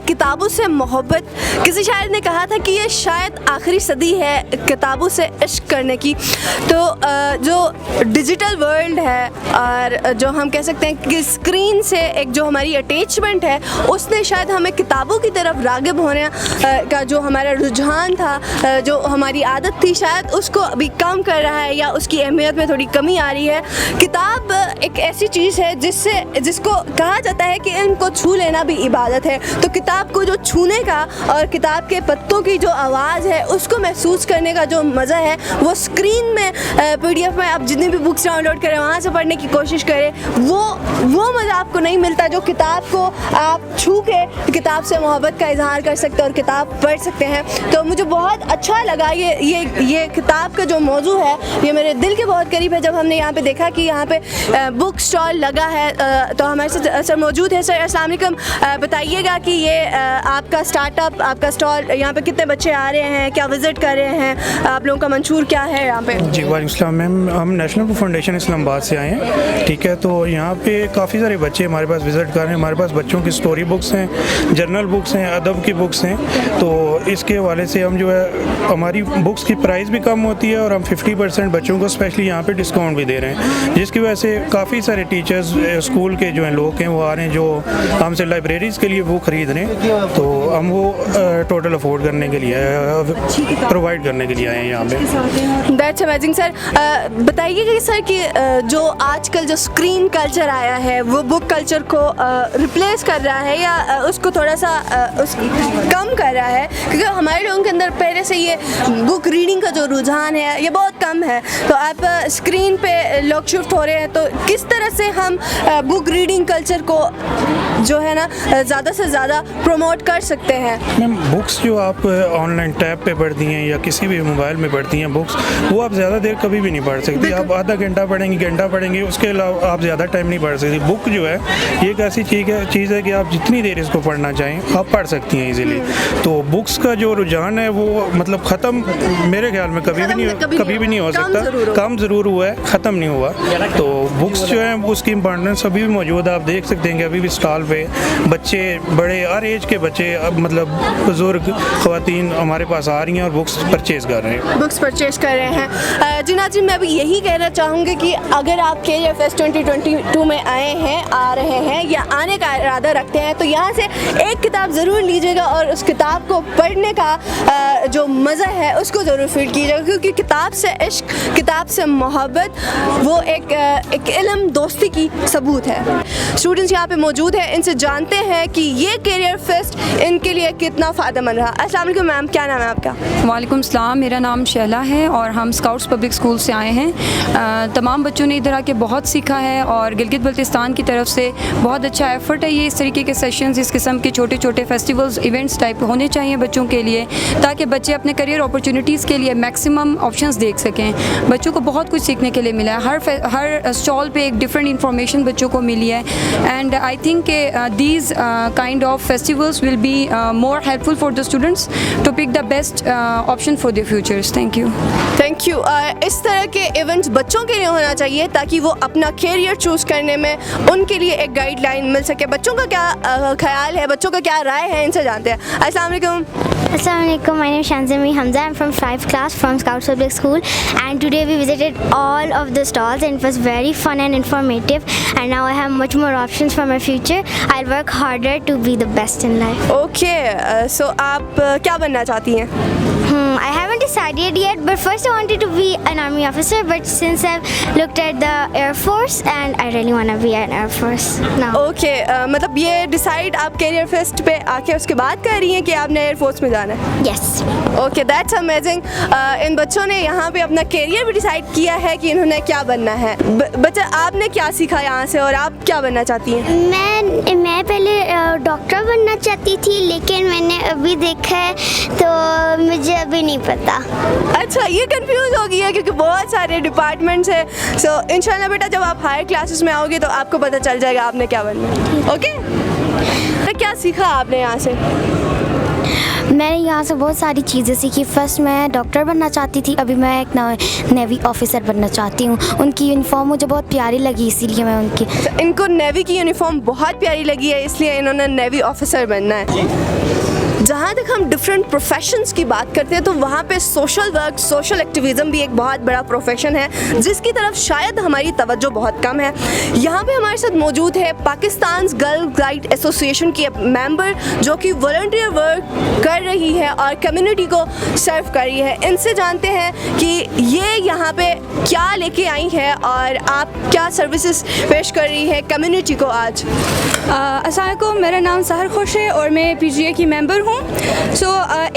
किताबों से मोहब्बत। किसी शायर ने कहा था कि ये शायद आखिरी सदी है किताबों से इश्क करने की। तो जो डिजिटल वर्ल्ड है और जो हम कह सकते हैं कि स्क्रीन से एक जो हमारी अटैचमेंट है, उसने शायद हमें किताबों की तरफ राग़िब होने का जो हमारा रुझान था, जो हमारी आदत थी, शायद उसको अभी कम कर रहा है या उसकी अहमियत में थोड़ी कमी आ रही है। किताब एक ऐसी चीज़ है जिसको कहा जाता है कि इनको छू लेना भी इबादत है। तो किताब को जो छूने का और किताब के पत्तों की जो आवाज़ है उसको महसूस करने का जो मज़ा है, वो स्क्रीन में PDF में आप जितनी भी बुक्स डाउनलोड करें, वहाँ से पढ़ने की कोशिश करें, वो मज़ा आपको नहीं मिलता जो किताब को आप छू के किताब से मोहब्बत का इजहार कर सकते हैं और किताब पढ़ सकते हैं। तो मुझे बहुत अच्छा लगा ये किताब का जो मौजू है, ये मेरे दिल के बहुत करीब है। जब हमने यहाँ पे देखा कि यहाँ पे बुक स्टॉल लगा है, तो हमारे साथ सर मौजूद है। सर अस्सलाम वालेकुम, बताइएगा कि ये आपका स्टार्टअप, आपका स्टॉल, यहाँ पे कितने बच्चे आ रहे हैं, क्या विज़िट कर रहे हैं, आप लोगों का मंशूर क्या है यहाँ पे? जी वालेकुम सलाम मैम, हम नेशनल बुक फाउंडेशन इस्लामाबाद से आए हैं। ठीक है, तो यहाँ पे काफ़ी सारे बच्चे हमारे पास विज़िट कर रहे हैं। हमारे पास बच्चों की स्टोरी बुक्स हैं, जर्नल बुक्स हैं, अदब की बुक्स हैं। तो इसके हवाले से हम जो है, हमारी बुक्स की प्राइस भी कम होती है और हम 50% बच्चों को स्पेशली यहाँ पे डिस्काउंट भी दे रहे हैं, जिसकी वजह से काफ़ी सारे टीचर्स स्कूल के जो हैं लोग हैं वो आ रहे हैं, जो हमसे लाइब्रेरीज़ के लिए वो ख़रीद रहे हैं। तो हम वो टोटल अफोर्ड करने के लिए, प्रोवाइड करने के लिए आए हैं यहाँ पे। That's amazing sir. बताइएगा कि सर कि जो आजकल जो स्क्रीन कल्चर आया है, वो बुक कल्चर को रिप्लेस कर रहा है या उसको थोड़ा सा कम कर रहा है? क्योंकि हमारे लोगों के अंदर पहले से ये बुक रीडिंग का जो रुझान है ये बहुत कम है। तो आप स्क्रीन पे लोग शिफ्ट हो रहे हैं, तो किस तरह से हम बुक रीडिंग कल्चर को जो है ना ज़्यादा से ज़्यादा प्रमोट कर सकते हैं? मैम, बुक्स जो आप ऑनलाइन टैब पे पढ़ती हैं या किसी भी मोबाइल में पढ़ती हैं बुक्स, वो आप ज़्यादा देर कभी भी नहीं पढ़ सकती। आप आधा घंटा पढ़ेंगी, घंटा पढ़ेंगे, उसके अलावा आप ज़्यादा टाइम नहीं पढ़ सकती। बुक जो है ये एक ऐसी चीज़ है कि आप जितनी देर इसको पढ़ना चाहें आप पढ़ सकती हैं इजीली। तो बुक्स का जो रुझान है वो मतलब ख़त्म मेरे ख्याल में कभी भी नहीं हो सकता। कम ज़रूर हुआ है, ख़त्म नहीं हुआ। तो बुक्स जो है उसकी इम्पोर्टेंस अभी भी मौजूद है। आप देख सकते हैं कि अभी भी स्टॉल पे बच्चे, बड़े हर एज के बच्चे, मतलब बुजुर्ग ख़वातीन हमारे पास आ रही हैं और बुक्स परचेज़ कर रहे हैं। जी नाज़रीन, मैं भी यही कहना चाहूँगी कि अगर आप कैरियर फेस्ट 2022 में आए हैं, आ रहे हैं या आने का इरादा रखते हैं, तो यहाँ से एक किताब ज़रूर लीजिएगा और उस किताब को पढ़ने का जो मज़ा है उसको ज़रूर फील कीजिएगा। क्योंकि किताब से इश्क, किताब से मोहब्बत, वो एक इल्म दोस्ती की सबूत है। स्टूडेंट्स यहाँ पे मौजूद हैं, इनसे जानते हैं कि ये कैरियर फेस्ट इनके लिए कितना फ़ायदेमंद रहा। अस्सलाम वालेकुम मैम, क्या नाम है आपका? वालेकुम सलाम, मेरा नाम शैला है और हम स्काउट्स पब्लिक स्कूल से आए हैं। तमाम बच्चों ने इधर आके बहुत सीखा है और गिलगित बल्तिस्तान की तरफ से बहुत अच्छा एफर्ट है। ये इस तरीके के सेशंस, इस किस्म के छोटे छोटे फेस्टिवल्स, इवेंट्स टाइप होने चाहिए बच्चों के लिए, ताकि बच्चे अपने करियर अपॉर्चुनिटीज़ के लिए मैक्सिमम ऑप्शंस देख सकें। बच्चों को बहुत कुछ सीखने के लिए मिला है। हर स्टॉल पे एक डिफरेंट इंफॉर्मेशन बच्चों को मिली है। And I think these kind of festivals will be more helpful for the students to pick the best option for their futures. Thank you. इस तरह के इवेंट्स बच्चों के लिए होना चाहिए ताकि वो अपना कैरियर चूज़ करने में उनके लिए एक गाइडलाइन मिल सके। बच्चों का क्या ख्याल है, बच्चों का क्या राय है, इनसे जानते हैं। अस्सलाम वालेकुम। Assalamu alaikum, my name is Shanzami Hamza. I'm from 5th class from Scouts Public School, and today we visited all of the stalls and it was very fun and informative, and now I have much more options for my future. I'll work harder to be the best in life. Okay, so आप क्या बनना चाहती हैं? I haven't decided yet, but first I wanted to be an army officer, but since I've looked at the Air Force and I really want to be an Air Force now. Okay, मतलब ये decide आप career fest पे आके उसके बाद कर रही हैं कि आपने एयर फोर्स में जाना है? Yes. Okay, that's amazing. इन बच्चों ने यहाँ पे अपना कैरियर भी डिसाइड किया है कि इन्होंने क्या बनना है। बच्चा, आपने क्या सीखा यहाँ से और आप क्या बनना चाहती हैं? मैं पहले डॉक्टर बनना चाहती थी, लेकिन मैंने अभी देखा है तो मुझे अभी नहीं पता। अच्छा, ये कंफ्यूज हो गई है क्योंकि बहुत सारे डिपार्टमेंट्स हैं। सो इंशाल्लाह बेटा, जब आप हायर क्लासेस में आओगे तो आपको पता चल जाएगा आपने क्या बनना है। ओके, क्या सीखा आपने यहाँ से? मैंने यहाँ से बहुत सारी चीज़ें सीखी। फर्स्ट मैं डॉक्टर बनना चाहती थी, अभी मैं एक नेवी ऑफिसर बनना चाहती हूँ। उनकी यूनिफॉर्म मुझे बहुत प्यारी लगी, इसीलिए मैं उनकी। तो इनको नेवी की यूनिफॉर्म बहुत प्यारी लगी है, इसलिए इन्होंने नेवी ऑफिसर बनना है। जहाँ तक हम डिफरेंट प्रोफेशंस की बात करते हैं तो वहाँ पे सोशल वर्क, सोशल एक्टिविज़म भी एक बहुत बड़ा प्रोफेशन है जिसकी तरफ शायद हमारी तवज्जो बहुत कम है। यहाँ पे हमारे साथ मौजूद है पाकिस्तान गर्ल गाइड एसोसिएशन की मेंबर जो कि वॉलंटियर वर्क कर रही है और कम्युनिटी को सर्व कर रही है। इनसे जानते हैं कि ये यहाँ पे क्या लेके आई है और आप क्या सर्विसेज पेश कर रही है कम्युनिटी को आज। अस्सलाम वालेकुम, मेरा नाम सहर खुश है और मैं PGA की मेंबर हूँ। So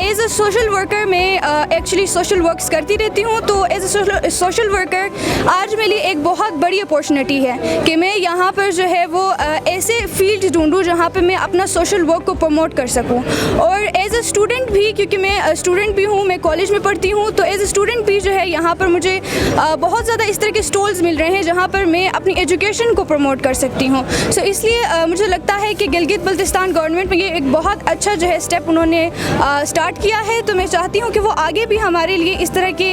as a social worker मैं एक्चुअली सोशल वर्क्स करती रहती हूँ। तो एज अ सोशल वर्कर आज मेरे लिए एक बहुत बड़ी अपॉर्चुनिटी है कि मैं यहाँ पर जो है वो ऐसे फील्ड ढूंढूँ जहाँ पर मैं अपना सोशल वर्क को प्रमोट कर सकूँ। और एज अ स्टूडेंट भी, क्योंकि मैं स्टूडेंट भी हूँ, मैं कॉलेज में पढ़ती हूँ, तो एज अ स्टूडेंट भी जो है यहाँ पर मुझे बहुत ज़्यादा इस तरह के स्टॉल्स मिल रहे हैं जहाँ पर मैं अपनी एजुकेशन को प्रमोट कर सकती हूँ। सो इसलिए मुझे लगता है कि गिलगित बल्तिस्तान गवर्नमेंट में ये एक बहुत अच्छा जो है स्टेप उन्होंने स्टार्ट किया है। तो मैं चाहती हूँ कि वो आगे भी हमारे लिए इस तरह के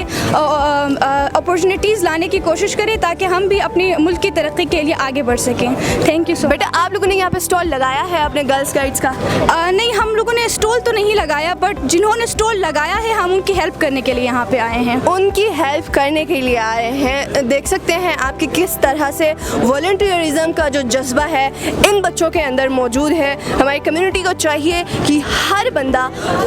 अपॉर्चुनिटीज़ लाने की कोशिश करें ताकि हम भी अपने मुल्क की तरक्की के लिए आगे बढ़ सकें। थैंक यू सो। बेटा, आप लोगों ने यहाँ पे स्टॉल लगाया है अपने गर्ल्स गाइड्स का? नहीं, हम लोगों ने स्टॉल तो नहीं लगाया, बट जिन्होंने स्टॉल लगाया है हम उनकी हेल्प करने के लिए यहाँ पे आए हैं। उनकी हेल्प करने के लिए आए हैं। देख सकते हैं आपकी किस तरह से वॉलंटियरिज्म का जो जज्बा है इन बच्चों के अंदर मौजूद है। हमारी कम्युनिटी को चाहिए कि हर बंदा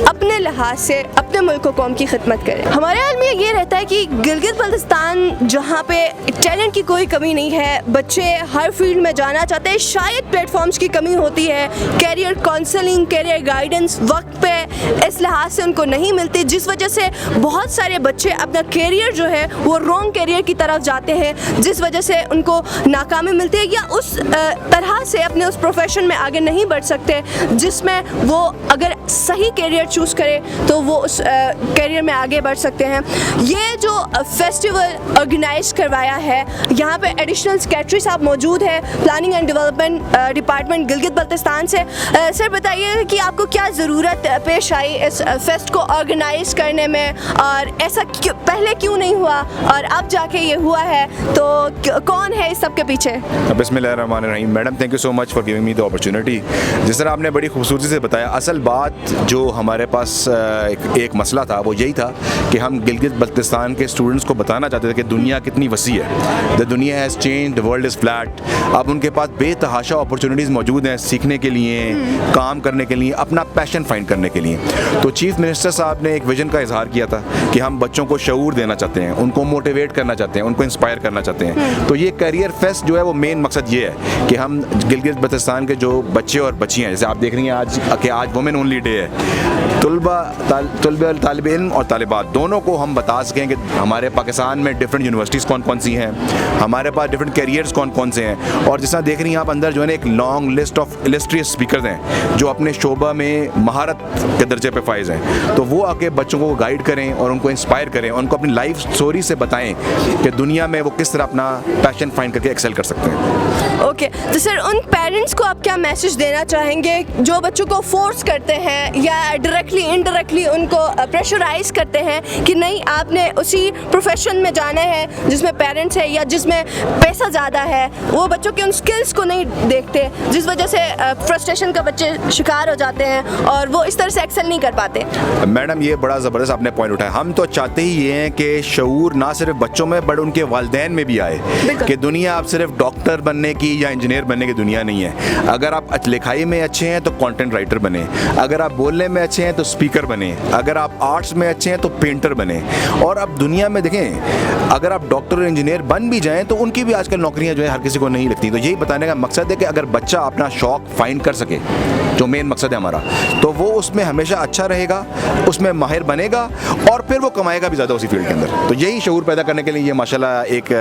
अपने लिहाज से अपने मुल्क को कौम की खिदमत करे। हमारे हाल में ये रहता है कि गिलगित बल्तिस्तान जहाँ पे टैलेंट की कोई कमी नहीं है, बच्चे हर फील्ड में जाना चाहते हैं, शायद प्लेटफॉर्म्स की कमी होती है, कैरियर काउंसलिंग, कैरियर गाइडेंस वक्त पे इस लिहाज से उनको नहीं मिलती, जिस वजह से बहुत सारे बच्चे अपना कैरियर जो है वो रॉन्ग कैरियर की तरफ जाते हैं, जिस वजह से उनको नाकामी मिलती है या उस तरह से अपने उस प्रोफेशन में आगे नहीं बढ़ सकते जिसमें वो अगर सही कैरियर चूज़ करे तो वो उस कैरियर में आगे बढ़ सकते हैं। ये जो फेस्टिवल ऑर्गेनाइज करवाया है, यहाँ पे एडिशनल सेक्रेटरी साहब मौजूद है planning and development department Gilgit Baltistan से। सर बताइए कि आपको क्या ज़रूरत पेश आई इस फेस्ट को ऑर्गेनाइज करने में और ऐसा पहले क्यों नहीं हुआ और अब जाके ये हुआ है, तो कौन है इस सब के पीछे? बिस्मिल्लाहिर्रहमानिर्रहीम। Madam, thank you so much for giving me the opportunity. जिस तरह आपने बड़ी खूबसूरती से बताया, असल बात जो हमारे पास एक मसला था वो यही था कि हम गिलगित बल्तिस्तान के स्टूडेंट्स को बताना चाहते थे कि दुनिया कितनी वसी है। द दुनिया has change, the world is flat. अब उनके पास बेतहाशा अपॉर्चुनिटीज़ मौजूद हैं सीखने के लिए, काम करने के लिए, अपना पैशन फाइंड करने के लिए। तो चीफ मिनिस्टर साहब ने एक विजन का इजहार किया था कि हम बच्चों को शऊर देना चाहते हैं, उनको मोटिवेट करना चाहते हैं, उनको इंस्पायर करना चाहते हैं। तो ये करियर फेस्ट जो है वो मेन मकसद ये है कि हम गिलगित बल्तिस्तान के जो बच्चे और बच्चियाँ, जैसे आप देख रही हैं आज वुमेन ओनली डे है, तलबा तालिब इल्म और तालिबात दोनों को हम बता सकें कि हमारे पाकिस्तान में डिफरेंट यूनिवर्सिटीज़ कौन कौन सी हैं, हमारे पास डिफरेंट कैरियर्स कौन कौन से हैं। और जिस तरह देख रही हैं आप अंदर जो है ना एक long list of illustrious speakers हैं जो अपने शोबा में महारत के दर्जे पे फाइज हैं। तो वो आके बच्चों को गाइड करें और उनको इंस्पायर करें, उनको अपनी लाइफ स्टोरी से बताएं कि दुनिया में वो किस तरह अपना पैशन फाइंड करके एक्सेल कर सकते हैं। ओके, तो सर उन पेरेंट्स को आप क्या मैसेज देना चाहेंगे जो बच्चों को फोर्स करते हैं या डायरेक्टली इनडायरेक्टली उनको प्रेशराइज करते हैं कि नहीं आपने उसी प्रोफेशन में जाना है जिसमें पेरेंट्स है या जिसमें पैसा ज़्यादा है? वो बच्चों के उन स्किल्स को नहीं देखते, जिस वजह से फ्रस्ट्रेशन का बच्चे शिकार हो जाते हैं और वो इस तरह से एक्सेल नहीं कर पाते। मैडम, ये बड़ा ज़बरदस्त आपने पॉइंट उठाया। हम तो चाहते ही ये हैं कि शऊर ना सिर्फ बच्चों में बट उनके वालिदैन में भी आए कि दुनिया आप सिर्फ डॉक्टर बनने की या इंजीनियर बनने की दुनिया नहीं है। अगर आप लिखाई में अच्छे हैं तो कंटेंट राइटर बने, अगर आप बोलने में अच्छे हैं तो स्पीकर बने, अगर आप आर्ट्स में अच्छे हैं तो पेंटर बने। और अब दुनिया में देखें, अगर आप डॉक्टर और इंजीनियर बन भी जाएं तो उनकी भी आजकल नौकरियां जो है हर किसी को नहीं लगती। तो यही बताने का मकसद है कि अगर बच्चा अपना शौक फाइंड कर सके, जो मेन मकसद है हमारा, तो वो उसमें हमेशा अच्छा रहेगा, उसमें माहिर बनेगा और फिर वो कमाएगा भी ज़्यादा उसी फील्ड के अंदर। तो यही शऊर पैदा करने के लिए ये माशाल्लाह एक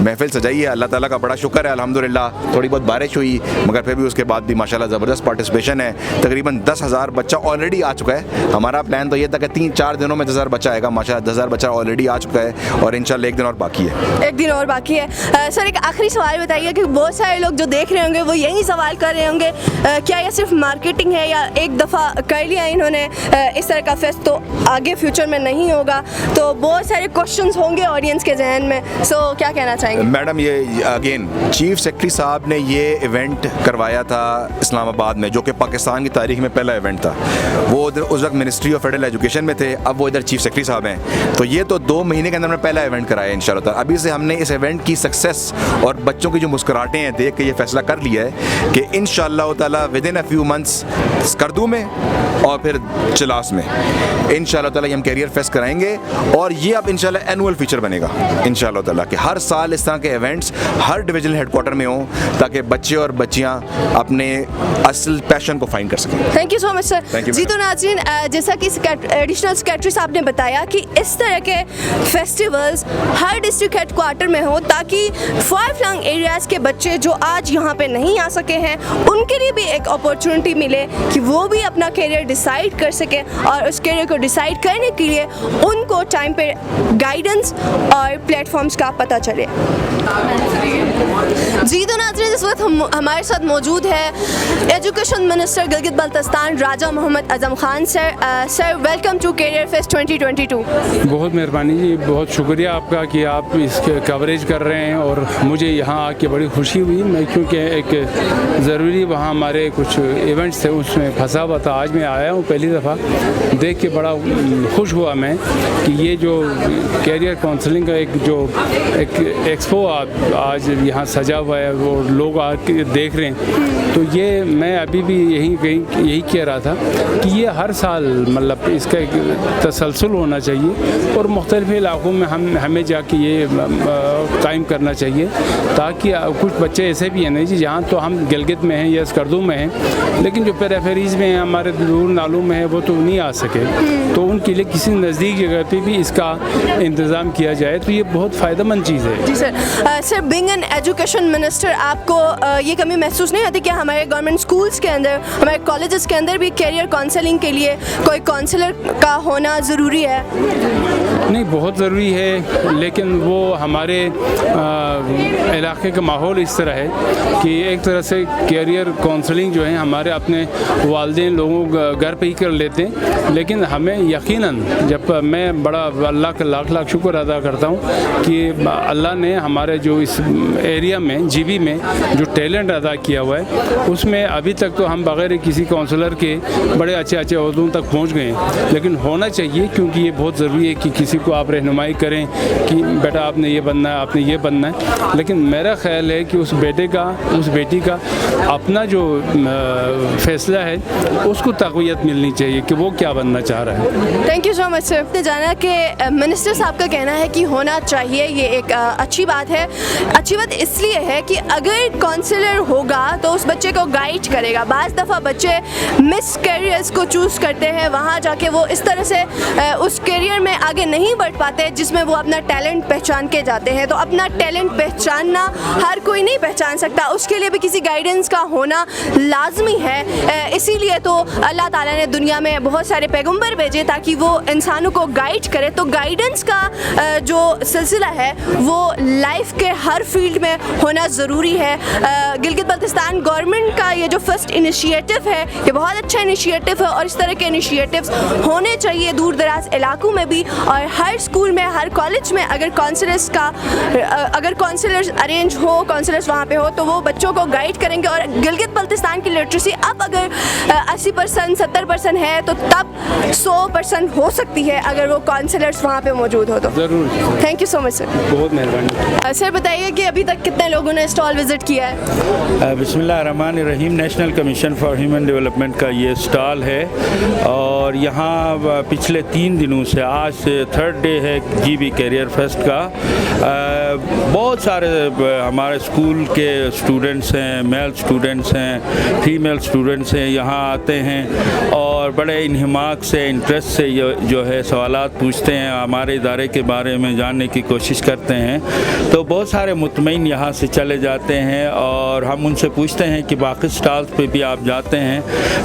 महफिल सजाई है। अल्लाह ताला का बड़ा शुक्र है, अल्हम्दुलिल्लाह। थोड़ी बहुत बारिश हुई मगर फिर भी उसके बाद भी माशाल्लाह ज़बरदस्त पार्टिसिपेशन है। तकरीबन 10,000 बच्चा ऑलरेडी आ चुका है है। हमारा प्लान तो ये था कि 3-4 दिनों में 10,000 बच्चा आएगा, माशाल्लाह 10,000 बच्चा ऑलरेडी आ चुका है और इंशाल्लाह 1 दिन और बाकी है। 1 दिन और बाकी है। सर एक आखिरी सवाल बताइए कि बहुत सारे लोग जो देख रहे होंगे वो यही सवाल कर रहे होंगे, क्या ये सिर्फ मार्केटिंग है या एक दफ़ा कर लिया इन्होंने इस तरह का फेस्ट तो आगे फ्यूचर में नहीं होगा? तो बहुत सारे क्वेश्चंस होंगे ऑडियंस के जहन में, सो क्या कहना चाहेंगे? मैडम ये अगेन चीफ सेक्रेटरी साहब ने ये इवेंट करवाया था इस्लामाबाद में, जो कि पाकिस्तान की तारीख में पहला इवेंट था। वो उधर उस वक्त मिनिस्ट्री ऑफ फेडरल एजुकेशन में थे, अब वो इधर चीफ सेक्रेटरी साहब हैं। तो ये तो 2 महीने के अंदर में पहला इवेंट कराया इंशाल्लाह। अभी से हमने इस इवेंट की सक्सेस और बच्चों की जो मुस्कुराहटें हैं देख के ये फैसला कर लिया है कि इंशाल्लाह ताला with in a few months Skardu में और फिर चिलास में इंशाल्लाह ताला हम कैरियर फेस्ट कराएंगे। और ये अब इंशाल्लाह एनुअल फीचर बनेगा इंशाल्लाह ताला कि हर साल इस तरह के इवेंट्स हर डिविजनल हेडक्वार्टर में हों ताकि बच्चे और बच्चियां अपने असल पैशन को फाइंड कर सकें। Thank you so much sir. Thank you, जी तो नाज़रीन, जैसा कि एडिशनल सेक्रेटरी साहब ने बताया कि इस तरह के फेस्टिवल्स हर डिस्ट्रिक्ट हेडक्वार्टर में हो ताकि फार फ्लंग एरियाज़ के बच्चे जो आज यहाँ पे नहीं आ सके हैं उनके लिए भी एक अपॉर्चुनिटी मिले कि वो भी अपना करियर डिसाइड कर सकें और उस करियर को डिसाइड करने के लिए उनको टाइम पे गाइडेंस और प्लेटफॉर्म्स का पता चले। जी तो नाज़रीन, इस वक्त हमारे साथ मौजूद है education minister Gilgit Baltistan Raja Mohammad Azam Khan sir. Sir welcome to career fest 2022। बहुत मेहरबानी जी, बहुत शुक्रिया आपका कि आप इसके कवरेज कर रहे हैं और मुझे यहाँ आके बड़ी खुशी हुई। मैं क्योंकि एक ज़रूरी वहाँ हमारे कुछ इवेंट्स थे उसमें फंसा हुआ था, आज मैं आया हूँ पहली दफ़ा, देख के बड़ा खुश हुआ मैं कि ये जो कैरियर काउंसलिंग का एक एक्सपो आज यहाँ सजा हुआ है वो लोग आके देख रहे हैं। तो ये मैं अभी भी यही कह रहा था कि ये हर साल मतलब इसका एक तसलसल होना चाहिए और मुख्तलिफ़ इलाक़ों में हमें जाके ये कायम करना चाहिए ताकि कुछ बच्चे ऐसे भी हैं नहीं जी जहाँ तो हम गिलगित में हैं या स्कर्दू में हैं लेकिन जो पेरीफेरीज़ में हैं हमारे दूर नालों में है वो तो नहीं आ सके, तो उनके लिए किसी नज़दीक जगह पे भी इसका इंतज़ाम किया जाए तो ये बहुत फ़ायदेमंद चीज़ है। जी sir. Sir being an education minister आपको ये कमी महसूस नहीं होती कि हमारे गवर्नमेंट स्कूल्स के अंदर, हमारे कॉलेजेस के अंदर भी कैरियर काउंसलिंग के लिए कोई काउंसलर का होना ज़रूरी है? नहीं, बहुत ज़रूरी है, लेकिन वो हमारे इलाके का माहौल इस तरह है कि एक तरह से कैरियर काउंसलिंग जो है हमारे अपने वालिदैन लोगों घर पे ही कर लेते हैं, लेकिन हमें यकीनन जब मैं बड़ा अल्लाह का लाख लाख शुक्र अदा करता हूँ कि अल्लाह ने हमारे जो इस एरिया में जीबी में जो टैलेंट अदा किया हुआ है उसमें अभी तक तो हम बग़ैर किसी काउंसलर के बड़े अच्छे अच्छे ओहदों तक पहुँच गए हैं, लेकिन होना चाहिए क्योंकि ये बहुत ज़रूरी है कि किसी को आप रहनुमाई करें कि बेटा आपने ये बनना है, आपने ये बनना है। लेकिन मेरा ख्याल है कि उस बेटे का उस बेटी का अपना जो फैसला है उसको तक़वियत मिलनी चाहिए कि वो क्या बनना चाह रहा है। Thank you so much sir. आपने जाना कि मिनिस्टर साहब का कहना है कि होना चाहिए, ये एक अच्छी बात है। अच्छी बात इसलिए है कि अगर काउंसलर होगा तो उस बच्चे को गाइड करेगा। बाज़ दफ़ा बच्चे मिस कैरियर्स को चूज़ करते हैं, वहाँ जाके वो इस तरह से उस कैरियर में आगे नहीं बढ़ पाते जिसमें वो अपना टैलेंट पहचान के जाते हैं। तो अपना टैलेंट पहचानना हर कोई नहीं पहचान सकता, उसके लिए भी किसी गाइडेंस का होना लाजमी है। इसीलिए तो अल्लाह ताला ने दुनिया में बहुत सारे पैगंबर भेजे ताकि वो इंसानों को गाइड करे। तो गाइडेंस का जो सिलसिला है वो लाइफ के हर फील्ड में होना ज़रूरी है। गिलगित बल्तिस्तान गवर्नमेंट का ये जो फर्स्ट इनिशिएटिव है ये बहुत अच्छा इनिशिएटिव है और इस तरह के इनिशिएटिव्स होने चाहिए दूर दराज इलाकों में भी, और हर स्कूल में हर कॉलेज में अगर काउंसलर्स अरेंज हो, काउंसलर्स वहाँ पे हो तो वो बच्चों को गाइड करेंगे। और गिलगित बल्तिस्तान की लिटरेसी अब अगर 80% 70% है तो तब 100% हो सकती है अगर वो काउंसलर्स वहाँ पे मौजूद हो तो। ज़रूर। Thank you so much sir. बहुत मेहरबानी। सर बताइए कि अभी तक कितने लोगों ने स्टॉल विज़िट किया है? बिस्मिल्लाहिर्रहमानिर्रहीम। National commission for human development का ये स्टॉल है और यहाँ पिछले 3 दिनों से आज से 3rd डे है GB कैरियर फेस्ट का। बहुत सारे हमारे स्कूल के स्टूडेंट्स हैं, मेल स्टूडेंट्स हैं, फीमेल स्टूडेंट्स हैं, यहाँ आते हैं और बड़े इन्हिमाक से, इंटरेस्ट से जो है सवालात पूछते हैं, हमारे इदारे के बारे में जानने की कोशिश करते हैं। तो बहुत सारे मुतमईन यहाँ से चले जाते हैं और हम उनसे पूछते हैं कि बाकी स्टॉल्स पे भी आप जाते हैं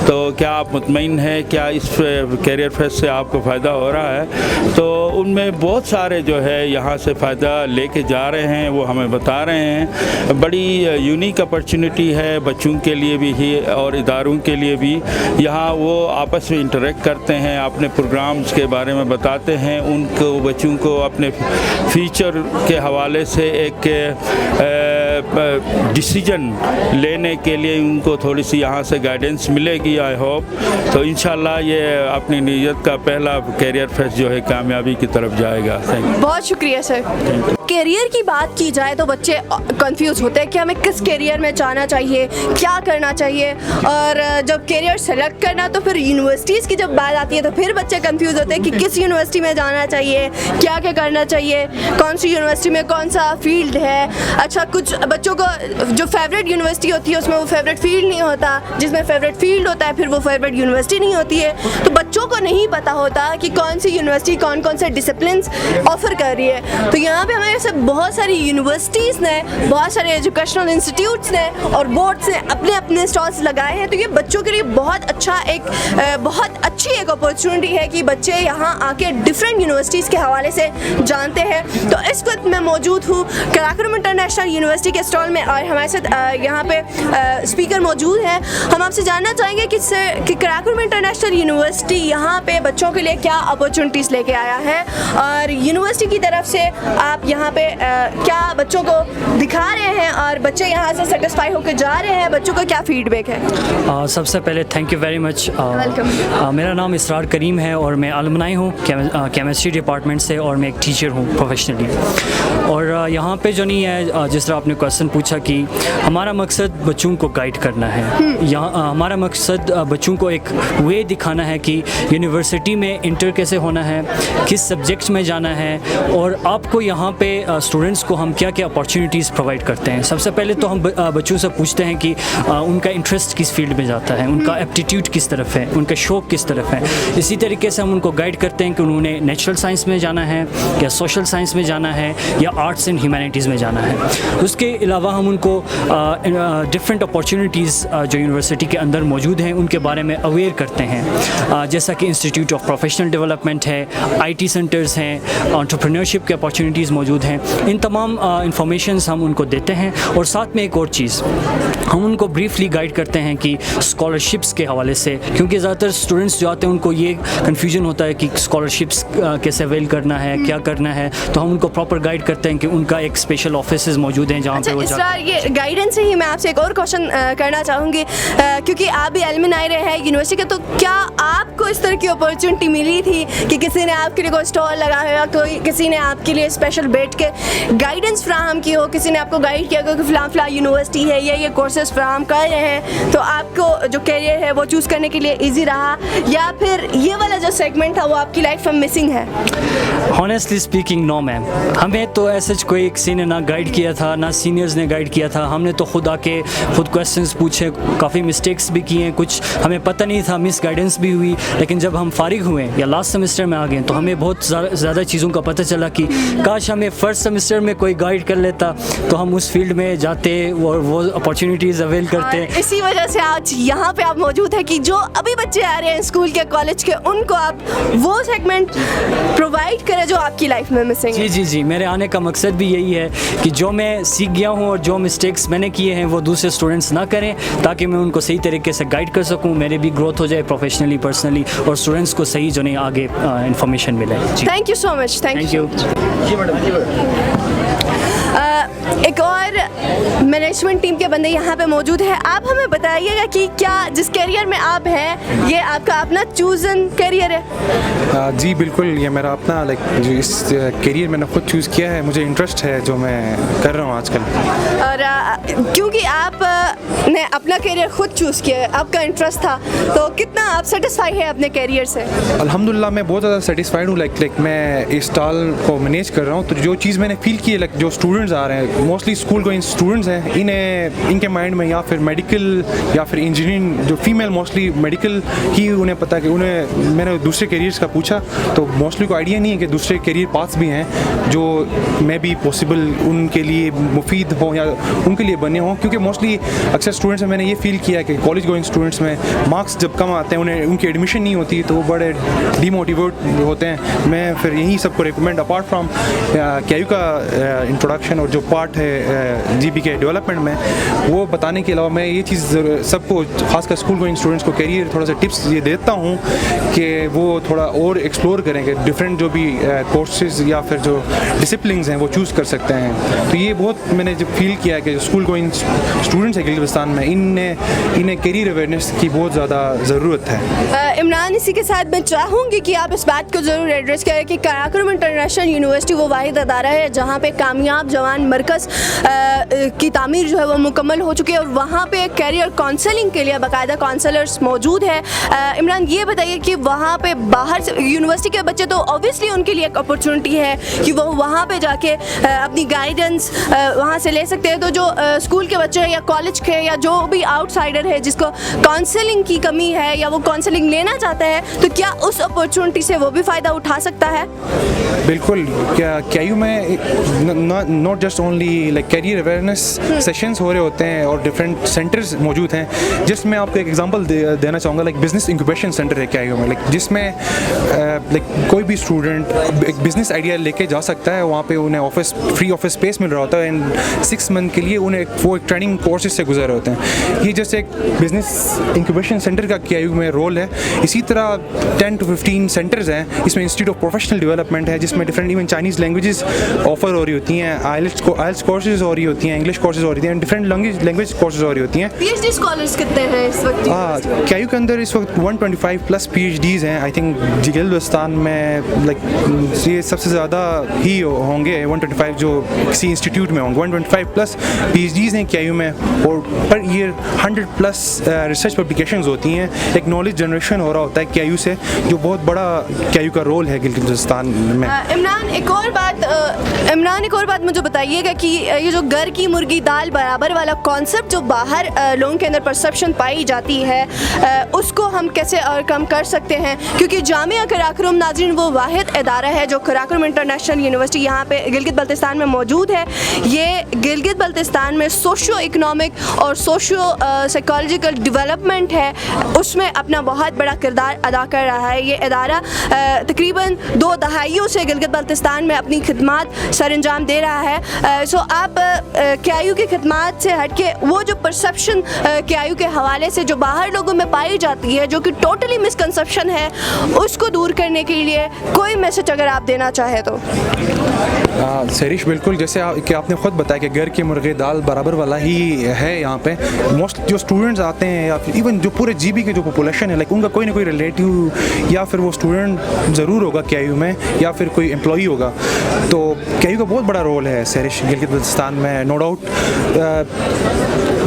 तो क्या आप मुतमईन हैं, क्या इस कैरियर फेस्ट से आपको फ़ायदा हो रहा है? तो उनमें बहुत सारे जो है यहाँ से फ़ायदा लेके जा रहे हैं, वो हमें बता रहे हैं। बड़ी यूनिक अपॉर्चुनिटी है बच्चों के लिए भी ही और इदारों के लिए भी। यहाँ वो आपस में इंटरेक्ट करते हैं, अपने प्रोग्राम्स के बारे में बताते हैं, उनको बच्चों को अपने फ्यूचर के हवाले से एक डिसीजन लेने के लिए उनको थोड़ी सी यहाँ से गाइडेंस मिलेगी आई होप। तो इंशाल्लाह ये अपनी नीयत का पहला कैरियर फेस्ट जो है कामयाबी की तरफ जाएगा। Thank you. बहुत शुक्रिया सर। करियर की बात की जाए तो बच्चे कंफ्यूज होते हैं कि हमें किस करियर में जाना चाहिए, क्या करना चाहिए, और जब करियर सेलेक्ट करना तो फिर यूनिवर्सिटीज़ की जब बात आती है तो फिर बच्चे कंफ्यूज होते हैं कि किस यूनिवर्सिटी में जाना चाहिए, क्या क्या करना चाहिए, कौन सी यूनिवर्सिटी में कौन सा फील्ड है। अच्छा, कुछ बच्चों को जो फेवरेट यूनिवर्सिटी होती है उसमें वो फेवरेट फील्ड नहीं होता, जिसमें फेवरेट फील्ड होता है फिर वो फेवरेट यूनिवर्सिटी नहीं होती है। तो बच्चों को नहीं पता होता कि कौन सी यूनिवर्सिटी कौन कौन से डिसिप्लिन्स ऑफर कर रही है। तो यहाँ पे हमें ऐसे बहुत सारी यूनिवर्सिटीज़ ने, बहुत सारे एजुकेशनल इंस्टीट्यूट्स ने और बोर्ड्स ने अपने अपने स्टॉल्स लगाए हैं। तो ये बच्चों के लिए बहुत अच्छा बहुत अच्छी एक अपॉर्चुनिटी है कि बच्चे यहाँ आके डिफरेंट यूनिवर्सिटीज़ के हवाले से जानते हैं। तो इस वक्त मैं मौजूद हूँ कराकुलम इंटरनेशनल यूनिवर्सिटी के स्टॉल में और हमारे साथ यहाँ पे स्पीकर मौजूद हैं। हम आपसे जानना चाहेंगे कि कराकुलम इंटरनेशनल यूनिवर्सिटी यहाँ पे बच्चों के लिए क्या अपॉर्चुनिटीज़ लेके आया है और यूनिवर्सिटी की तरफ से आप यहाँ पे क्या बच्चों को दिखा रहे हैं और बच्चे यहाँ से सेटिस्फाई होकर जा रहे हैं, बच्चों का क्या फीडबैक है? सबसे पहले थैंक यू वेरी मच। मेरा नाम इसरार करीम है और मैं अलमनाई हूँ केमिस्ट्री डिपार्टमेंट से और मैं एक टीचर हूँ प्रोफेशनली। और यहाँ पे जो नहीं है, जिस तरह आपने क्वेश्चन पूछा कि हमारा मकसद बच्चों को गाइड करना है, यहाँ हमारा मकसद बच्चों को एक वे दिखाना है कि यूनिवर्सिटी में इंटर कैसे होना है, किस सब्जेक्ट्स में जाना है और आपको यहाँ पे स्टूडेंट्स को हम क्या क्या अपॉर्चुनिटीज़ प्रोवाइड करते हैं। सबसे पहले तो हम बच्चों से पूछते हैं कि उनका इंटरेस्ट किस फील्ड में जाता है, उनका एप्टीट्यूड किस तरफ है, उनका शौक़ किस तरफ है। इसी तरीके से हम उनको गाइड करते हैं कि उन्होंने नेचुरल साइंस में जाना है या सोशल साइंस में जाना है या आर्ट्स एंड ह्यूमैनिटीज़ में जाना है। उसके अलावा हम उनको डिफरेंट अपॉर्चुनिटीज़ जो यूनिवर्सिटी के अंदर मौजूद हैं उनके बारे में अवेयर करते हैं, जैसा कि इंस्टीट्यूट ऑफ प्रोफेशनल डेवलपमेंट है, IT सेंटर्स हैं, एंटरप्रेन्योरशिप के अपॉर्चुनिटीज़ मौजूद हैं। इन तमाम इंफॉर्मेशंस हम उनको देते हैं और साथ में एक और चीज़ हम उनको ब्रीफली गाइड करते हैं कि स्कॉलरशिप्स के हवाले से, क्योंकि ज़्यादातर स्टूडेंट्स जो आते हैं उनको ये कन्फ्यूजन होता है कि स्कॉलरशिप्स कैसे अवेल करना है, क्या करना है। तो हम उनको प्रॉपर गाइड करते हैं कि उनका एक स्पेशल ऑफिस मौजूद हैं जहाँ पे वो जाते हैं। ये गाइडेंस से ही मैं आपसे एक और क्वेश्चन करना चाहूँगी, क्योंकि आप भी एलुमनाई रहे हैं यूनिवर्सिटी के, तो क्या आपको इस तरह की अपॉर्चुनिटी मिली थी कि किसी ने आपके लिए कोई स्टॉल लगाया हो, कोई किसी ने आपके लिए स्पेशल बैठ के गाइडेंस फ्राहम की हो, किसी ने आपको गाइड किया कि फ़िलहाल यूनिवर्सिटी है ये कोर्सेज फ्राहम कर रहे हैं, तो आपको जो कैरियर है वो चूज़ करने के लिए ईजी रहा, या फिर ये वाला जो सेगमेंट था वो आपकी लाइफ में मिसिंग है? ऑनेस्टली स्पीकिंग नो मैम, हमें तो ऐसे कोई किसी ने ना गाइड किया था, ना सीनियर्स ने गाइड किया था। हमने तो खुद आके खुद क्वेश्चंस पूछे, काफ़ी मिस्टेक्स भी किए, कुछ हमें पता नहीं था, मिस गाइडेंस भी हुई। लेकिन जब हम फारिग हुए या लास्ट सेमेस्टर में आ गए तो हमें बहुत ज़्यादा चीज़ों का पता चला कि काश हमें फर्स्ट सेमेस्टर में कोई गाइड कर लेता तो हम उस फील्ड में जाते और वो अपॉर्चुनिटीज़ अवेल करते। इसी वजह से आज यहाँ पे आप मौजूद हैं कि जो अभी बच्चे आ रहे हैं स्कूल के, कॉलेज के, उनको आप वो सेगमेंट प्रोवाइड करें जो आपकी लाइफ में मिसिंग है। जी, मेरे आने का मकसद भी यही है कि जो मैं सीख गया हूँ और जो मिस्टेक्स मैंने किए हैं वो दूसरे स्टूडेंट्स ना करें, ताकि मैं उनको सही तरीके से गाइड कर सकूँ, मेरे भी ग्रोथ हो जाए प्रोफेशनली, पर्सनली, और स्टूडेंट्स को सही जो नहीं आगे इन्फॉर्मेशन मिले। Thank you so much. Thank you. एक और मैनेजमेंट टीम के बंदे यहाँ पे मौजूद हैं। आप हमें बताइएगा कि क्या जिस करियर में आप हैं ये आपका अपना चूज़न करियर है? जी बिल्कुल, ये मेरा अपना जो इस करियर मैंने खुद चूज़ किया है, मुझे इंटरेस्ट है जो मैं कर रहा हूँ आजकल। और क्योंकि आप ने अपना करियर खुद चूज़ किया है, आपका इंटरेस्ट था, तो कितना आप सेटिस्फाई है अपने करियर से? अल्हम्दुलिल्लाह मैं बहुत ज़्यादा सेटिस्फाइड हूँ। लाइक मैं इस स्टॉल को मैनेज कर रहा हूँ, तो जो चीज़ मैंने फील की है, जो स्टूडेंट्स आ रहे हैं, मोस्टली स्कूल गोइंग स्टूडेंट्स हैं, इनके माइंड में या फिर मेडिकल या फिर इंजीनियरिंग, जो फीमेल मोस्टली मेडिकल ही उन्हें पता है कि मैंने दूसरे करियर्स का पूछा तो मोस्टली को आइडिया नहीं है कि दूसरे करियर पाथ्स भी हैं जो मे बी पॉसिबल उनके लिए मुफीद हो या उनके लिए बने हों। क्योंकि मोस्टली अक्सर स्टूडेंट्स में मैंने ये फील किया कि कॉलेज गोइंग स्टूडेंट्स में मार्क्स जब कम आते हैं, उन्हें उनकी एडमिशन नहीं होती तो वो बड़े डीमोटिवेट होते हैं। मैं फिर यही सबको रिकमेंड, अपार्ट फ्राम KIU का इंट्रोडक्शन और जो पार्ट है GB के डेवलपमेंट में, वो बताने के अलावा मैं ये चीज़ सबको, खासकर स्कूल गोइंग स्टूडेंट्स को करियर थोड़ा सा टिप्स ये देता हूँ कि वो थोड़ा और एक्सप्लोर करें कि डिफरेंट जो भी कोर्सेज या फिर जो डिसिप्लिन्स हैं वो चूज़ कर सकते हैं। तो ये बहुत मैंने जब फील किया कि स्कूल गोइंग स्टूडेंट्स हैं गिलगिस्तान में, इन्हें करियर अवेयरनेस की बहुत ज़्यादा ज़रूरत है। इमरान, इसी के साथ मैं चाहूँगी कि आप इस बात को ज़रूर एड्रेस करें कि कराकुलम इंटरनेशनल यूनिवर्सिटी वो वाहिद अदारा है जहाँ पे कामयाब जवान मरकज़ की तामीर जो है वो मुकम्मल हो चुकी है और वहाँ पे करियर काउंसलिंग के लिए बाकायदा काउंसलर्स मौजूद है। इमरान, ये बताइए कि वहाँ पे बाहर से यूनिवर्सिटी के बच्चे तो ऑब्वियसली उनके लिए एक अपॉर्चुनिटी है कि वो वहाँ पे जाके अपनी गाइडेंस वहाँ से ले सकते हैं, तो जो स्कूल के बच्चे हैं या कॉलेज के या जो भी आउटसाइडर है जिसको काउंसलिंग की कमी है या वो काउंसलिंग लेना चाहता है, तो क्या उस अपॉर्चुनिटी से वो भी फ़ायदा उठा सकता है? बिल्कुल, क्या KIU में not just only like career awareness sessions हो रहे होते हैं और डिफरेंट सेंटर्स मौजूद हैं, जिसमें आपको एक एग्जांपल देना चाहूँगा। लाइक बिजनेस इंक्यूबेशन सेंटर है KIU में, लाइक जिसमें लाइक कोई भी स्टूडेंट एक बिजनेस आइडिया लेके जा सकता है। वहाँ पे उन्हें फ्री ऑफिस स्पेस मिल रहा होता है एंड 6 मंथ के लिए उन्हें वो एक ट्रेनिंग कोर्सेज से गुजर रहे होते हैं। ये जैसे एक बिजनेस इंक्यूबेशन सेंटर का KIU में रोल है। इसी तरह 10 to 15 सेंटर्स हैं। इसमें इंस्टीट्यूट ऑफ प्रोफेशनल डेवलपमेंट है जिसमें different even Chinese languages offer हो रही होती हैं, IELTS कोर्सेज हो रही होती हैं, इंग्लिश कोर्सेज हो रही हैं, डिफरेंट लैंग्वेज कोर्सेज हो रही होती हैं। PhD स्कॉलर्स कितने हैं इस वक्त? KIU के अंदर इस वक्त 125 प्लस PhDs हैं। आई थिंक गिलगिस्तान में लाइक ये सबसे ज़्यादा ही होंगे 125 जो किसी इंस्टीट्यूट में होंगे। 125 प्लस PhDs हैं KIU में और per year 100 plus research publications होती हैं। एक नॉलेज जनरेशन हो रहा होता है KIU से, जो बहुत बड़ा KIU का रोल है गिलगिस्तान में। इमरान, एक और बात मुझे बताइएगा कि ये जो घर की मुर्गी दाल बराबर वाला कॉन्सेप्ट जो बाहर लोगों के अंदर परसेप्शन पाई जाती है उसको हम कैसे ओवरकम कर सकते हैं? क्योंकि जामिया कराकुलम नाज़रीन वो वाहिद इदारा है जो कराकुलम इंटरनेशनल यूनिवर्सिटी यहाँ पे गिलगित बल्तिस्तान में मौजूद है। ये गिलगित बल्तिस्तान में सोशियो इकनॉमिक और सोशियो साइकोलॉजिकल डेवलपमेंट है, उसमें अपना बहुत बड़ा किरदार अदा कर रहा है। ये इदारा तकरीबन 2 दहाइयों से गिलगित बल्तिस्तान में अपनी खिदमात सरअंजाम दे रहा है। सो आप KIU की खिदमात से हट के वो जो परसेप्शन KIU के हवाले से जो बाहर लोगों में पाई जाती है जो कि टोटली मिसकंसेप्शन है, उसको दूर करने के लिए कोई मैसेज अगर आप देना चाहें तो? सरिश, बिल्कुल, जैसे कि आपने ख़ुद बताया कि घर के मुर्गे दाल बराबर वाला ही है। यहाँ पे मोस्ट जो स्टूडेंट्स आते हैं या फिर इवन जो पूरे GB के जो पॉपुलेशन है, लाइक उनका कोई ना कोई रिलेटिव या फिर वो स्टूडेंट ज़रूर होगा KIU में या फिर कोई एम्प्लॉई होगा। तो KIU का बहुत बड़ा रोल है सरिश गिलगित बल्तिस्तान में, नो डाउट।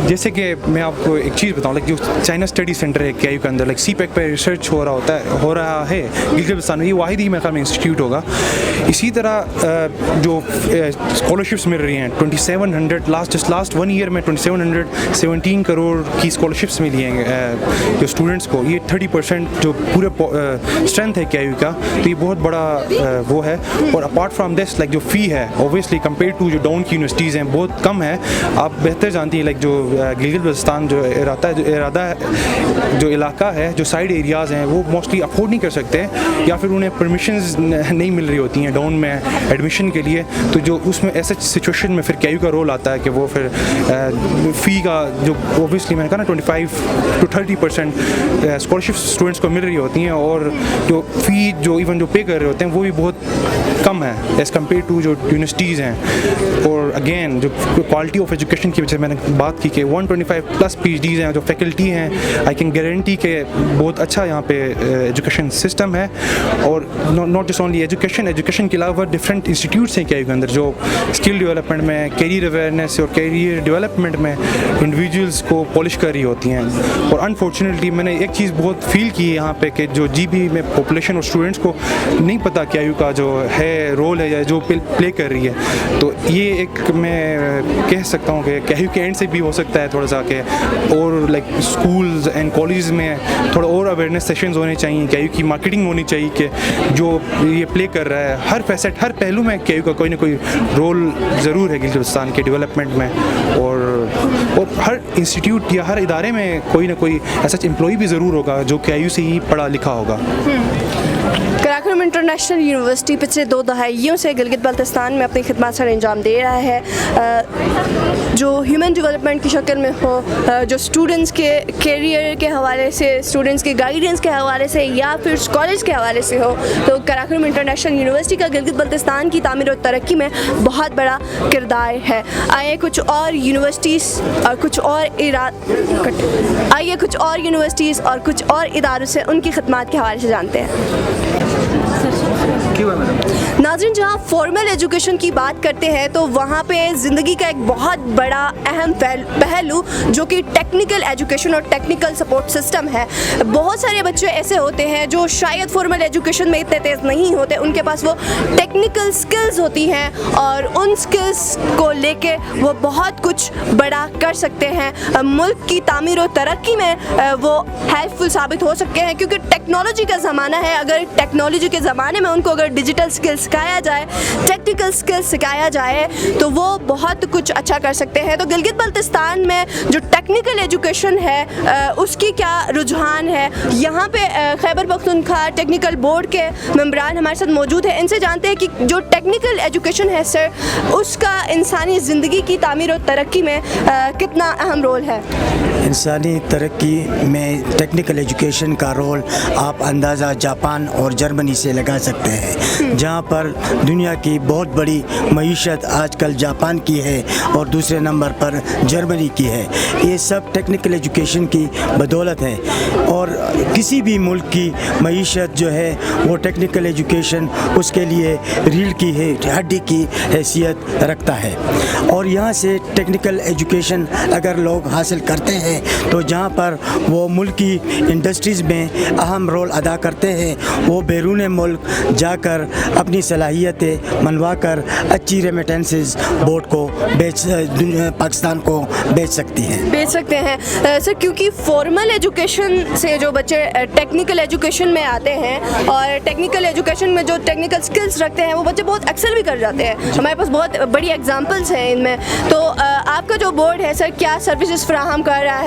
जैसे कि मैं आपको एक चीज़ बताऊँ, लाइक जो चाइना स्टडी सेंटर है KIU के अंदर, लाइक CPEC पे रिसर्च हो रहा है गिलगित बल्तिस्तान में, ये वाहिद ही मेरे ख्याल में इंस्टीट्यूट होगा। इसी तरह जो स्कॉलरशिप्स मिल रही हैं 2700 लास्ट 1 ईयर में 2717 करोड़ की स्कॉलरशिप्स मिली हैं जो स्टूडेंट्स को। ये 30% जो पूरे स्ट्रेंथ है KIU का, तो ये बहुत बड़ा वो है। और अपार्ट फ्राम दिस, लाइक जो फ़ी है ऑब्वियसली कंपेयर टू जो डाउन की यूनिवर्सिटीज़ हैं बहुत कम है। आप बेहतर जानती हैं, लाइक जो गिलगित बल्तिस्तान जो इलाका है, जो साइड एरियाज़ हैं, वो मोस्टली अफोर्ड नहीं कर सकते या फिर उन्हें परमिशंस नहीं मिल रही होती हैं डाउन में एडमिशन के लिए। तो जो उसमें ऐसे सिचुएशन में फिर KU का रोल आता है कि वो फिर फ़ी का जो ओबियसली मैंने कहा ना 25 to 30% स्कॉलरशिप स्टूडेंट्स को मिल रही होती हैं, और जो फ़ी जो इवन जो पे कर रहे होते हैं वो भी बहुत कम है एज़ कम्पेयर टू जो यूनिवर्सिटीज़ हैं। और अगेन जो क्वालिटी ऑफ एजुकेशन की वजह से मैंने बात की कि 125+ PhDs हैं, जो फैकल्टी हैं, आई कैन गारंटी के बहुत अच्छा यहाँ पे एजुकेशन सिस्टम है। और नॉट जस्ट ओनली एजुकेशन के अलावा डिफरेंट इंस्टीट्यूट्स हैं KU के अंदर जो स्किल डेवलपमेंट में, कैरियर अवेयरनेस और कैरियर डेवलपमेंट में इंडिविजुअल्स को पॉलिश कर रही होती हैं। और अनफॉर्चुनेटली मैंने एक चीज़ बहुत फील की है यहाँ पे कि जो GB में पॉपुलेशन और स्टूडेंट्स को नहीं पता KU का जो है रोल है या जो प्ले कर रही है। तो ये एक मैं कह सकता हूँ कि KU के एंड से भी हो सकता है थोड़ा सा कि और लाइक स्कूल्स एंड कॉलेज में थोड़ा और अवेयरनेस सेशंस होने चाहिए, KU की मार्केटिंग होनी चाहिए कि जो ये प्ले कर रहा है हर फैसेट हर पहलू में KU का कोई ना कोई रोल ज़रूर है गिलगित बल्तिस्तान के डेवलपमेंट में। और हर इंस्टीट्यूट या हर इदारे में कोई ना कोई ऐसा एम्प्लॉई भी ज़रूर होगा जो KU से ही पढ़ा लिखा होगा। कराक्रम इंटरनेशनल यूनिवर्सिटी पिछले 2 दहाइयों से गिलगित बल्तिस्तान में अपनी खिदमत सर अंजाम दे रहा है, जो ह्यूमन डेवलपमेंट की शक्ल में हो, जो स्टूडेंट्स के कैरियर के हवाले से, स्टूडेंट्स के गाइडेंस के हवाले से या फिर कॉलेज के हवाले से हो। तो कराक्रम इंटरनेशनल यूनिवर्सिटी का गिलगित बल्तिस्तान की तामीर और तरक्की में बहुत बड़ा किरदार है। आइए कुछ और यूनिवर्सिटीज़ और कुछ और इदारों से उनकी खिदमत के हवाले से जानते हैं। नाज़रीन, जहाँ फॉर्मल एजुकेशन की बात करते हैं तो वहाँ पे ज़िंदगी का एक बहुत बड़ा अहम पहलू जो कि टेक्निकल एजुकेशन और टेक्निकल सपोर्ट सिस्टम है। बहुत सारे बच्चे ऐसे होते हैं जो शायद फॉर्मल एजुकेशन में इतने तेज़ नहीं होते, उनके पास वो टेक्निकल स्किल्स होती हैं और उन स्किल्स को लेके वो बहुत कुछ बड़ा कर सकते हैं। मुल्क की तामीर और तरक्की में वो हेल्पफुल साबित हो सकते हैं, क्योंकि टेक्नोलॉजी का ज़माना है। अगर टेक्नोलॉजी के ज़माने में उनको अगर डिजिटल स्किल्स सिखाया जाए, टेक्निकल स्किल्स सिखाया जाए तो वो बहुत कुछ अच्छा कर सकते हैं। तो गिलगित बल्तिस्तान में जो टेक्निकल एजुकेशन है उसकी क्या रुझान है, यहाँ पे खैबर पख्तूनख्वा टेक्निकल बोर्ड के मेंबरान हमारे साथ मौजूद हैं। इनसे जानते हैं कि जो टेक्निकल एजुकेशन है सर, उसका इंसानी ज़िंदगी की तामीर और तरक्की में कितना अहम रोल है। इंसानी तरक्की में टेक्निकल एजुकेशन का रोल आप अंदाज़ा जापान और जर्मनी से लगा सकते हैं, जहाँ पर दुनिया की बहुत बड़ी मईशत आजकल जापान की है और दूसरे नंबर पर जर्मनी की है। ये सब टेक्निकल एजुकेशन की बदौलत है। और किसी भी मुल्क की मईशत जो है वो टेक्निकल एजुकेशन उसके लिए रीढ़ की हड्डी की हैसियत रखता है। और यहाँ से टेक्निकल एजुकेशन अगर लोग हासिल करते हैं तो जहाँ पर वो मुल्क की इंडस्ट्रीज़ में अहम रोल अदा करते हैं, वो बैरून मुल्क जाकर अपनी सलाहियतें मनवा कर अच्छी रेमिटेंसेस बोर्ड को पाकिस्तान को बेच सकते हैं सर, क्योंकि फॉर्मल एजुकेशन से जो बच्चे टेक्निकल एजुकेशन में आते हैं और टेक्निकल एजुकेशन में जो टेक्निकल स्किल्स रखते हैं वो बच्चे बहुत एक्सेल भी कर जाते हैं। हमारे पास बहुत बड़ी एग्जांपल्स हैं इनमें। तो आपका जो बोर्ड है सर, क्या सर्विसेज फराहम कर रहा है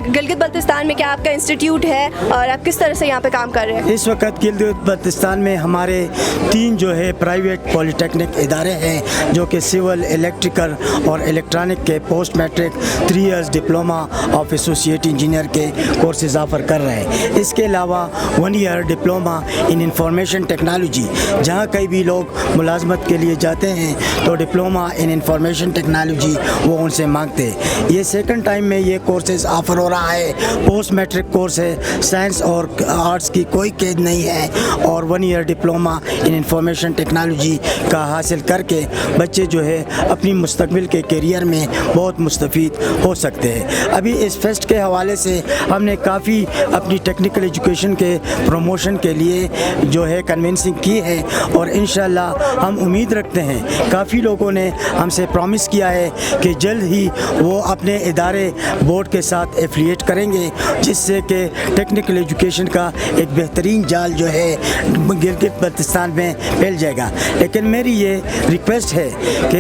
गिलगित बल्तिस्तान में? क्या आपका इंस्टीट्यूट है और आप किस तरह से यहाँ पे काम कर रहे हैं? इस वक्त गिलगित बल्तिस्तान में हमारे 3 जो है प्राइवेट पॉलिटेक्निक इदारे हैं, जो कि सिविल, इलेक्ट्रिकल और इलेक्ट्रॉनिक के post matric 3 years diploma of associate engineer के कोर्सेज ऑफर कर रहे हैं। इसके अलावा 1 year diploma in information technology, जहाँ कहीं भी लोग मुलाजमत के लिए जाते हैं तो डिप्लोमा इन इंफॉर्मेशन टेक्नोलॉजी वो उनसे मांगते हैं। ये सेकंड टाइम में ये कोर्सेज ऑफर हो रहा है। पोस्ट मैट्रिक कोर्स है, साइंस और आर्ट्स की कोई कैद नहीं है, और 1 year diploma in information technology का हासिल करके बच्चे जो है अपनी मुस्तकबिल के करियर में बहुत मुस्तफ़ीद हो सकते हैं। अभी इस फेस्ट के हवाले से हमने काफ़ी अपनी टेक्निकल एजुकेशन के प्रमोशन के लिए जो है कन्विंसिंग की है, और इंशाल्लाह हम उम्मीद रखते हैं, काफ़ी लोगों ने हमसे प्रॉमिस किया है कि जल्द ही वो अपने इदारे बोर्ड के साथ एफिलिएट करेंगे, जिससे कि टेक्निकल एजुकेशन का एक बेहतरीन जाल जो है गिलगित बल्तिस्तान में फैल जाएगा। लेकिन मेरी ये रिक्वेस्ट है कि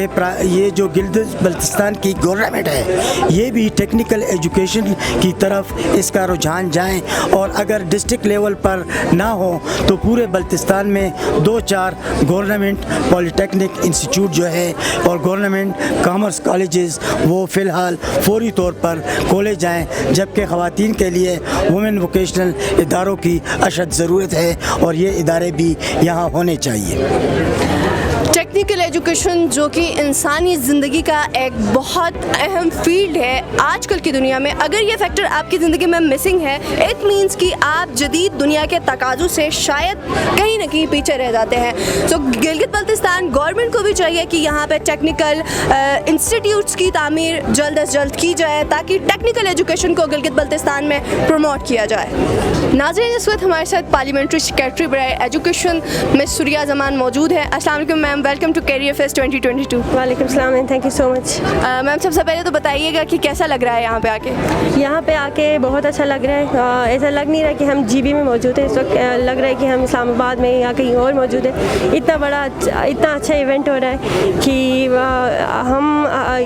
ये जो गिल्गित बल्तिस्तान की गवर्नमेंट है ये भी टेक्निकल एजुकेशन की तरफ इसका रुझान जाएं, और अगर डिस्ट्रिक्ट लेवल पर ना हो तो पूरे बल्तिस्तान में 2-4 गवर्नमेंट पॉलिटेक्निक इंस्टीट्यूट जो है और गवर्नमेंट कॉमर्स कॉलेजेस वो फ़िलहाल फौरी तौर पर खोले जाएं, जबकि ख़वातीन के लिए वुमेन वोकेशनल इदारों की अशद ज़रूरत है और ये इदारे भी यहाँ होने चाहिए। टेक्निकल एजुकेशन जो कि इंसानी ज़िंदगी का एक बहुत अहम फील्ड है आजकल की दुनिया में, अगर ये फैक्टर आपकी ज़िंदगी में मिसिंग है इट मीन्स कि आप जदीद दुनिया के तकाज़ों से शायद कहीं ना कहीं पीछे रह जाते हैं। तो गिलगित बल्तिस्तान गवर्नमेंट को भी चाहिए कि यहाँ पे टेक्निकल इंस्टीट्यूट्स की तामीर जल्द अज जल्द की जाए ताकि टेक्निकल एजुकेशन को गिलगित बल्तिस्तान में प्रमोट किया जाए। नाज़रीन, इस वक्त हमारे साथ पार्लियामेंट्री सेक्रेटरी बराए एजुकेशन मिस सुरिया जमान मौजूद है। अस्सलाम वालेकुम ma'am, welcome to career fest 2022। वालेकुम सलाम and thank you so much. Ma'am, सबसे पहले तो बताइएगा कि कैसा लग रहा है यहाँ पे आके? यहाँ पे आके बहुत अच्छा लग रहा है। ऐसा लग नहीं रहा कि हम जीबी में मौजूद हैं, इस वक्त लग रहा है कि हम इस्लामाबाद में या कहीं और मौजूद है। इतना अच्छा इवेंट हो रहा है कि हम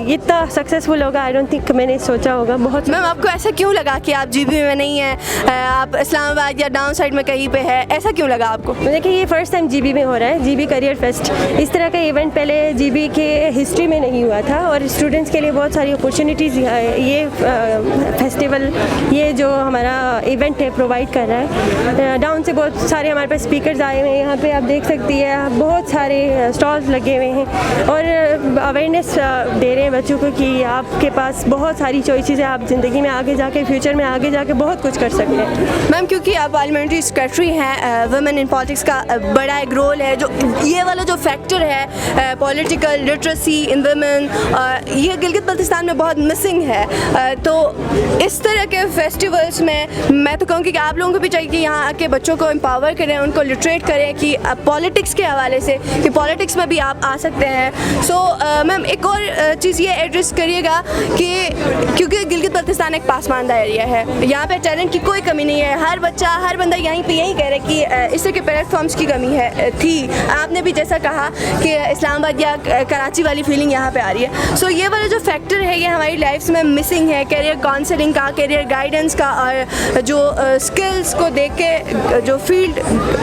इतना सक्सेसफुल होगा आई डोंट थिंक मैंने सोचा होगा। बहुत मैम, आपको ऐसा क्यों लगा कि आप जीबी में नहीं हैं, आप इस्लामाबाद या डाउन साइड में कहीं पे है, ऐसा क्यों लगा आपको? देखिए, ये फर्स्ट टाइम जीबी में हो रहा है, जीबी करियर फेस्ट। इस तरह का इवेंट पहले जीबी के हिस्ट्री में नहीं हुआ था और स्टूडेंट्स के लिए बहुत सारी अपॉर्चुनिटीज़ ये फेस्टिवल, ये जो हमारा इवेंट है प्रोवाइड कर रहा है। डाउन से बहुत सारे हमारे पास स्पीकर्स आए हुए हैं, यहाँ पे आप देख सकती है बहुत सारे स्टॉल्स लगे हुए हैं और अवेयरनेस दे रहे हैं बच्चों को कि आपके पास बहुत सारी चॉइसेस है, आप ज़िंदगी में आगे जाके फ्यूचर में आगे जाके बहुत कुछ कर सकते हैं। मैम, क्योंकि आप पार्लियामेंट्री सेक्रेटरी हैं, वुमेन इन पॉलिटिक्स का बड़ा एक रोल है, जो ये वाला जो फैक्टर है पॉलिटिकल लिटरेसी इन वुमेन, ये गिलगित बल्तिस्तान में बहुत मिसिंग है। तो इस तरह के फेस्टिवल्स में मैं तो कहूँगी कि आप लोगों को भी चाहिए कि यहाँ आके बच्चों को एम्पावर करें, उनको लिटरेट करें कि पॉलिटिक्स के हवाले से कि पॉलिटिक्स में भी आप आ सकते हैं। सो मैम, एक और चीज़ ये एड्रेस करिएगा कि क्योंकि गिलगित बल्तिस्तान एक पासमानदा एरिया है, यहाँ पे टैलेंट की कोई कमी नहीं है, हर बच्चा हर बंदा यहीं पे यही कह रहा है कि इस तरह के प्लेटफॉर्म्स की कमी है थी। आपने भी जैसा कहा कि इस्लामाबाद या कराची वाली फीलिंग यहाँ पे आ रही है। सो ये वाला जो फैक्टर है ये हमारी लाइफ्स में मिसिंग है, करियर काउंसलिंग का, करियर गाइडेंस का, और जो स्किल्स को देख के जो फील्ड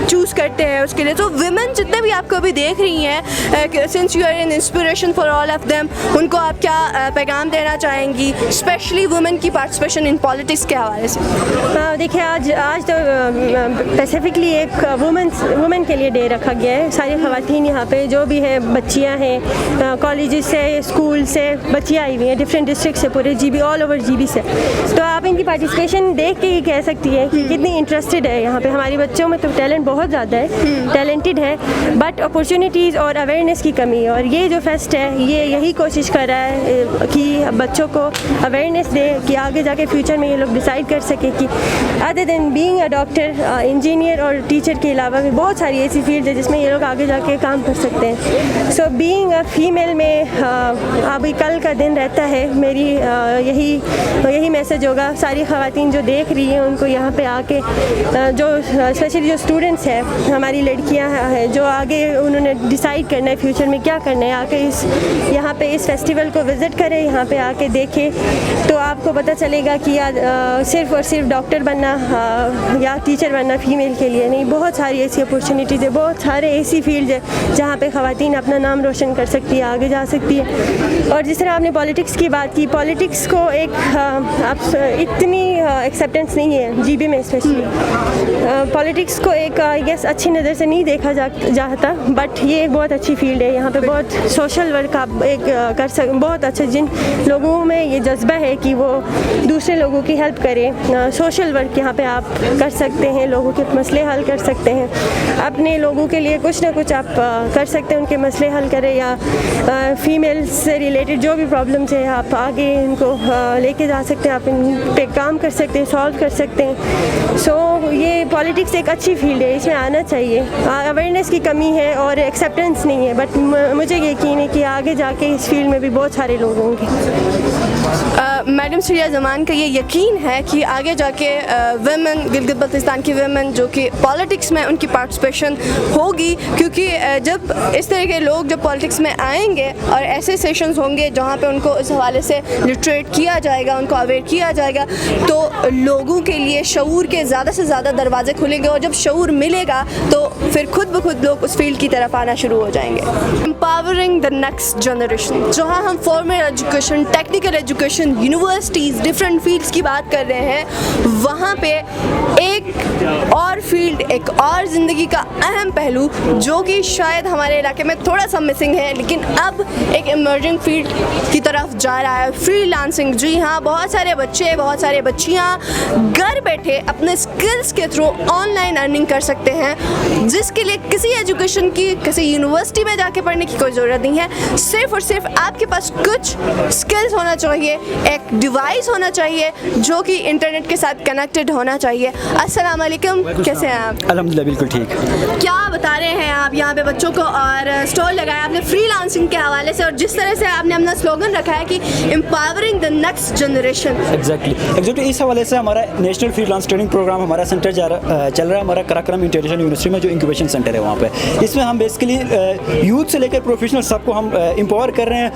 चूज़ करते हैं उसके लिए। तो विमेन जितने भी आपको अभी देख रही हैं, since you are an inspiration for all of them, उनको आप क्या पैगाम देना चाहेंगी, स्पेशली वुमेन की पार्टिसिपेशन इन पॉलिटिक्स के हवाले से? देखिए, आज तो स्पेसिफिकली एक वुमेन के लिए डे रखा गया है। सारी ख़वातीन यहाँ पे जो भी है, बच्चियाँ हैं, कॉलेजेस से, स्कूल से बच्चियाँ आई हुई हैं, डिफरेंट डिस्ट्रिक्ट से, पूरे जीबी, ऑल ओवर जीबी से। तो आप इनकी पार्टिसिपेशन देख के ही कह सकती है कि कितनी इंटरेस्टेड है यहाँ पे। हमारी बच्चों में तो टैलेंट बहुत ज़्यादा है, टैलेंटेड है, बट अपॉर्चुनिटीज़ और अवेयरनेस की कमी है। और ये जो फेस्ट है ये यही कोशिश कर रहा है कि बच्चों को अवेयरनेस दे कि आगे जाके फ्यूचर में ये लोग डिसाइड कर सके कि other than being a doctor, engineer और टीचर के अलावा भी बहुत सारी ऐसी फील्ड है जिसमें ये लोग आगे जाके काम कर सकते हैं। सो बीइंग अ फीमेल में अभी कल का दिन रहता है, मेरी यही मैसेज होगा सारी ख़वातीन जो देख रही हैं उनको यहाँ पे आके, जो स्पेशली जो स्टूडेंट्स हैं, हमारी लड़कियाँ हैं जो आगे उन्होंने डिसाइड करना है फ्यूचर में क्या करना है, आके यहाँ पे इस फेस्टिवल को विज़िट करें, यहाँ पे आके देखें तो आपको पता चलेगा कि सिर्फ़ और सिर्फ डॉक्टर बनना या टीचर बनना फ़ीमेल के लिए नहीं, बहुत सारी ऐसी अपॉर्चुनिटीज़ है, बहुत सारे ऐसी फील्ड है जहाँ पे ख़वातीन अपना नाम रोशन कर सकती है, आगे जा सकती है। और जिस तरह आपने पॉलिटिक्स की बात की, पॉलिटिक्स को एक इतनी एक्सेप्टेंस नहीं है जीबी में, स्पेशली पॉलिटिक्स को एक आई गेस अच्छी नज़र से नहीं देखा जाता, बट ये एक बहुत अच्छी फील्ड है। यहाँ पे बहुत सोशल वर्क आप एक कर सकते, बहुत अच्छा, जिन लोगों में ये जज्बा है कि वो दूसरे लोगों की हेल्प करें, सोशल वर्क यहाँ पे आप कर सकते हैं, लोगों के मसले हल कर सकते हैं, अपने लोगों के लिए कुछ ना कुछ आप कर सकते हैं, उनके मसले हल करें, या फीमेल से रिलेटेड जो भी प्रॉब्लम्स है आप आगे इनको लेके जा सकते हैं, आप इन पे काम कर सकते हैं, सॉल्व कर सकते हैं। सो ये पॉलिटिक्स एक अच्छी फील्ड है, इसमें आना चाहिए। अवेयरनेस की कमी है और एक्सेप्टेंस नहीं है, बट मुझे यकीन है कि आगे जाके इस फील्ड में भी बहुत सारे लोग होंगे। मैडम श्रिया जमान का ये यकीन है कि आगे जाके वेमेन, गिलगित बल्तिस्तान की वेमेन जो कि पॉलिटिक्स में उनकी पार्टिसिपेशन होगी, क्योंकि जब इस तरह के लोग जब पॉलिटिक्स में आएंगे और ऐसे सेशंस होंगे जहाँ पे उनको इस हवाले से लिटरेट किया जाएगा, उनको अवेयर किया जाएगा, तो लोगों के लिए शऊर के ज़्यादा से ज़्यादा दरवाजे खुलेंगे और जब शऊर मिलेगा तो फिर खुद ब खुद लोग उस फील्ड की तरफ आना शुरू हो जाएंगे। एम्पावरिंग द नेक्स्ट जनरेशन, जहाँ हम formal education, technical education, universities, different fields की बात कर रहे हैं, वहाँ पे एक और फील्ड, एक और ज़िंदगी का अहम पहलू जो कि शायद हमारे इलाके में थोड़ा सा मिसिंग है लेकिन अब एक इमर्जिंग फील्ड की तरफ जा रहा है, फ्रीलांसिंग। जी हाँ, बहुत सारे बच्चे, बहुत सारे बच्चियाँ घर बैठे अपने स्किल्स के थ्रू ऑनलाइन अर्निंग कर सकते हैं, जिसके लिए किसी एजुकेशन की, किसी यूनिवर्सिटी में जाके पढ़ने की कोई ज़रूरत नहीं है। सिर्फ और सिर्फ आपके पास कुछ स्किल्स होना चाहिए, एक डिवाइस होना चाहिए जो कि इंटरनेट के साथ कनेक्टेड होना चाहिए। अस्सलाम वालेकुम, कैसे हैं आप? अल्हम्दुलिल्लाह बिल्कुल ठीक। क्या बता रहे हैं आप यहाँ पे बच्चों को, और स्टॉल लगाया आपने फ्रीलांसिंग के हवाले से, और जिस तरह से आपने अपना स्लोगन रखा है कि empowering the next generation. Exactly इस हवाले से हमारा नेशनल फ्रीलांस ट्रेनिंग प्रोग्राम हमारा सेंटर चल रहा है, हमारा कराक्रम इंटरनेशनल यूनिवर्सिटी में जो इंक्यूबेशन सेंटर है वहाँ पे। इसमें हम बेसिकली यूथ से लेकर प्रोफेशनल सबको हम एम्पावर कर रहे हैं।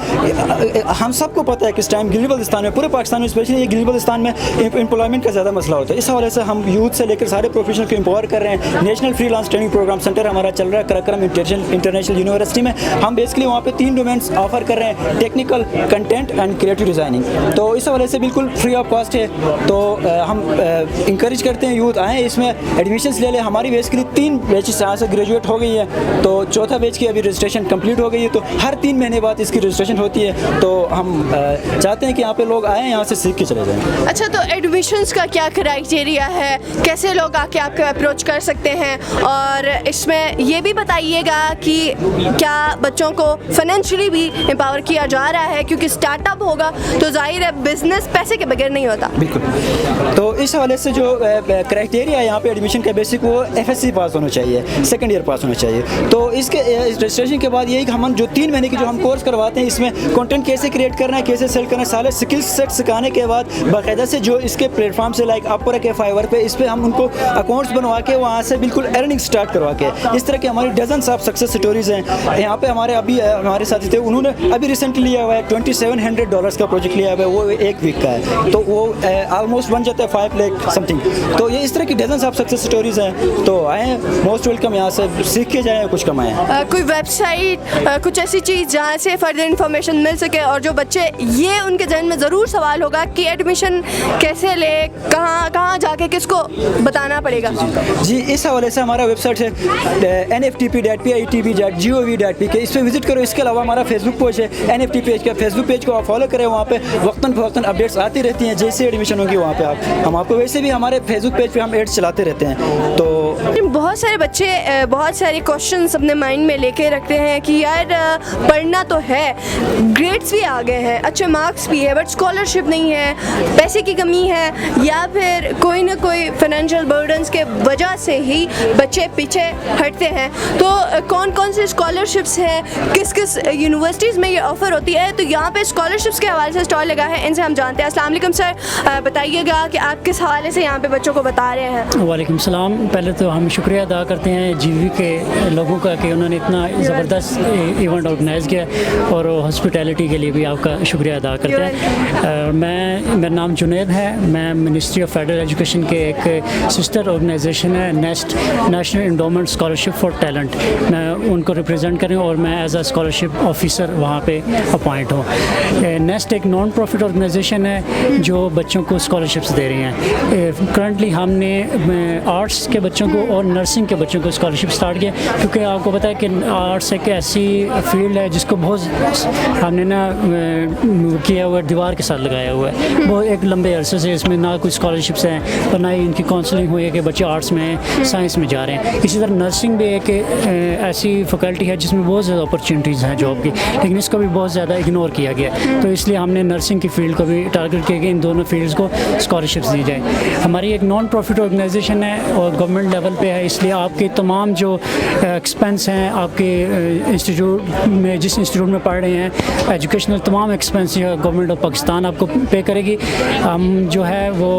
हम सबको पता है कि इस टाइम गिलगित बल्तिस्तान में, पूरे पाकिस्तान में स्पेशली ये गिलगित बल्तिस्तान में एम्प्लॉयमेंट का ज़्यादा मसला होता है। इस हवाले से हम यूथ से लेकर सारे प्रोफेशनल को एम्पावर कर रहे हैं। National freelance training program centre हमारा चल रहा है कराक्रम इंटरनेशनल यूनिवर्सिटी में। हम बेसिकली वहाँ पे 3 डोमेन्स ऑफर कर रहे हैं, technical, content and creative designing. तो इस हवाले से बिल्कुल फ्री ऑफ कॉस्ट है। तो हम इंकरेज करते हैं यूथ आएँ, इसमें एडमिशन्स ले लें। हमारी बेसिकली 3 बैचेस यहाँ से ग्रेजुएट हो गई है, तो चौथा बैच की अभी रजिस्ट्रेशन कंप्लीट हो गई है। तो हर 3 महीने बाद इसकी रजिस्ट्रेशन होती है। तो हम चाहते हैं कि यहाँ पे लोग आएँ, यहाँ से सीख के चले जाएँ। अच्छा, तो एडमिशन्स का क्या क्राइटेरिया है, कैसे लोग आके आपको अप्रोच कर सकते हैं, और इसमें ये भी बताइएगा कि क्या बच्चों को फाइनेंशियली भी एम्पावर किया जा रहा है, क्योंकि स्टार्टअप होगा तो जाहिर है बिजनेस पैसे के बगैर नहीं होता। बिल्कुल। तो इस हवाले से जो क्राइटेरिया है यहाँ पे एडमिशन का बेसिक, वो FSC पास होना चाहिए, सेकंड ईयर पास होना चाहिए। तो इसके रजिस्ट्रेशन के बाद यही हम जो 3 महीने की जो हम कोर्स करवाते हैं, इसमें कंटेंट कैसे क्रिएट करना है, कैसे सेल करना है, सारे स्किल्स सेट सिखाने के बाद बाकायदा से जो इसके प्लेटफॉर्म से लाइक अपवर्क, फाइवर पे, इस पर हम उनको अकाउंट्स बनवा के वहाँ से बिल्कुल अर्निंग स्टार्ट करवा के, इस तरह की हमारी डजन्स ऑफ सक्सेस स्टोरीज हैं। यहाँ पे हमारे अभी हमारे साथी थे, उन्होंने अभी रिसेंटली लिया हुआ है $2700 का प्रोजेक्ट लिया हुआ है, वो 1 वीक का है। तो वो ऑलमोस्ट बन जाता है 5 लाख समथिंग। तो ये इस तरह की डजन्स ऑफ सक्सेस स्टोरीज हैं। तो आए, मोस्ट वेलकम, यहाँ से सीख के जाएँ, कुछ कमाएँ। कोई वेबसाइट, कुछ ऐसी चीज़ जहाँ से फर्दर इन्फॉर्मेशन मिल सके, और जो बच्चे, ये उनके जहन में ज़रूर सवाल होगा कि एडमिशन कैसे ले, कहाँ जाके किसको बताना पड़ेगा। जी, इस हवाले से हमारा वेबसाइट है nftp.pitb.gov.pk, इस पर विजिट करो। इसके अलावा हमारा फेसबुक पेज है NFT पेज का, फेसबुक पेज को आप फॉलो करें, वहाँ पे वक्तन फवक्तन अपडेट्स आती रहती हैं। जैसे एडमिशन होगी वहाँ पे हम आपको, वैसे भी हमारे फेसबुक पेज पे हम एड्स चलाते रहते हैं। तो बहुत सारे बच्चे बहुत सारे क्वेश्चंस अपने माइंड में लेके रखते हैं कि यार पढ़ना तो है, ग्रेड्स भी आ गए हैं, अच्छे मार्क्स भी है, बट स्कॉलरशिप नहीं है, पैसे की कमी है, या फिर कोई ना कोई फाइनेंशियल बर्डन्स के वजह से ही बच्चे पीछे हटते हैं। तो कौन कौन से स्कॉलरशिप्स हैं, किस किस यूनिवर्सिटीज़ में ये ऑफ़र होती है, तो यहाँ पे स्कॉलरशिप्स के हवाले से स्टॉल लगा है, इनसे हम जानते हैं। अस्सलाम वालेकुम सर, बताइएगा कि आप किस हवाले से यहाँ पे बच्चों को बता रहे हैं। वालेकुम सलाम। पहले तो हम शुक्रिया अदा करते हैं GV के लोगों का कि उन्होंने इतना ज़बरदस्त इवेंट ऑर्गेनाइज़ किया, और हॉस्पिटैलिटी के लिए भी आपका शुक्रिया अदा करते हैं। मेरा नाम जुनैद है, मैं मिनिस्ट्री ऑफ फेडरल एजुकेशन के एक सिस्टर ऑर्गेनाइजेशन है nest, national endowment scholarship for talent, मैं उनको रिप्रेजेंट करें और मैं एज अ स्कॉलरशिप ऑफिसर वहाँ पे अपॉइंट हूँ। नेस्ट एक नॉन प्रॉफिट ऑर्गेनाइजेशन है जो बच्चों को स्कॉलरशिप्स दे रही हैं। करंटली हमने आर्ट्स के बच्चों को और नर्सिंग के बच्चों को स्कॉलरशिप स्टार्ट किया, क्योंकि आपको पता है कि आर्ट्स एक ऐसी फील्ड है जिसको बहुत हमने ना किया हुआ, दीवार के साथ लगाया हुआ है। वो एक लंबे अरसे से इसमें ना कोई स्कॉलरशिप्स हैं और ना ही इनकी काउंसलिंग हुई है कि बच्चे आर्ट्स में, साइंस में जा रहे हैं। इसी तरह नर्सिंग भी एक ऐसी फैकल्टी है जिसमें बहुत ज़्यादा अपॉर्चुनिटीज़ हैं जॉब की, लेकिन इसको भी बहुत ज़्यादा इग्नोर किया गया। तो इसलिए हमने नर्सिंग की फील्ड को भी टारगेट किया कि इन दोनों फील्ड्स को स्कॉलरशिप्स दी जाए। हमारी एक नॉन प्रॉफिट ऑर्गेनाइजेशन है और गवर्नमेंट लेवल पे है, इसलिए आपके तमाम जो एक्सपेंस हैं, आपके इंस्टीट्यूट में जिस इंस्टीट्यूट में पढ़ रहे हैं, एजुकेशनल तमाम expense government of Pakistan Baltistan आपको पे करेगी। हम जो है वो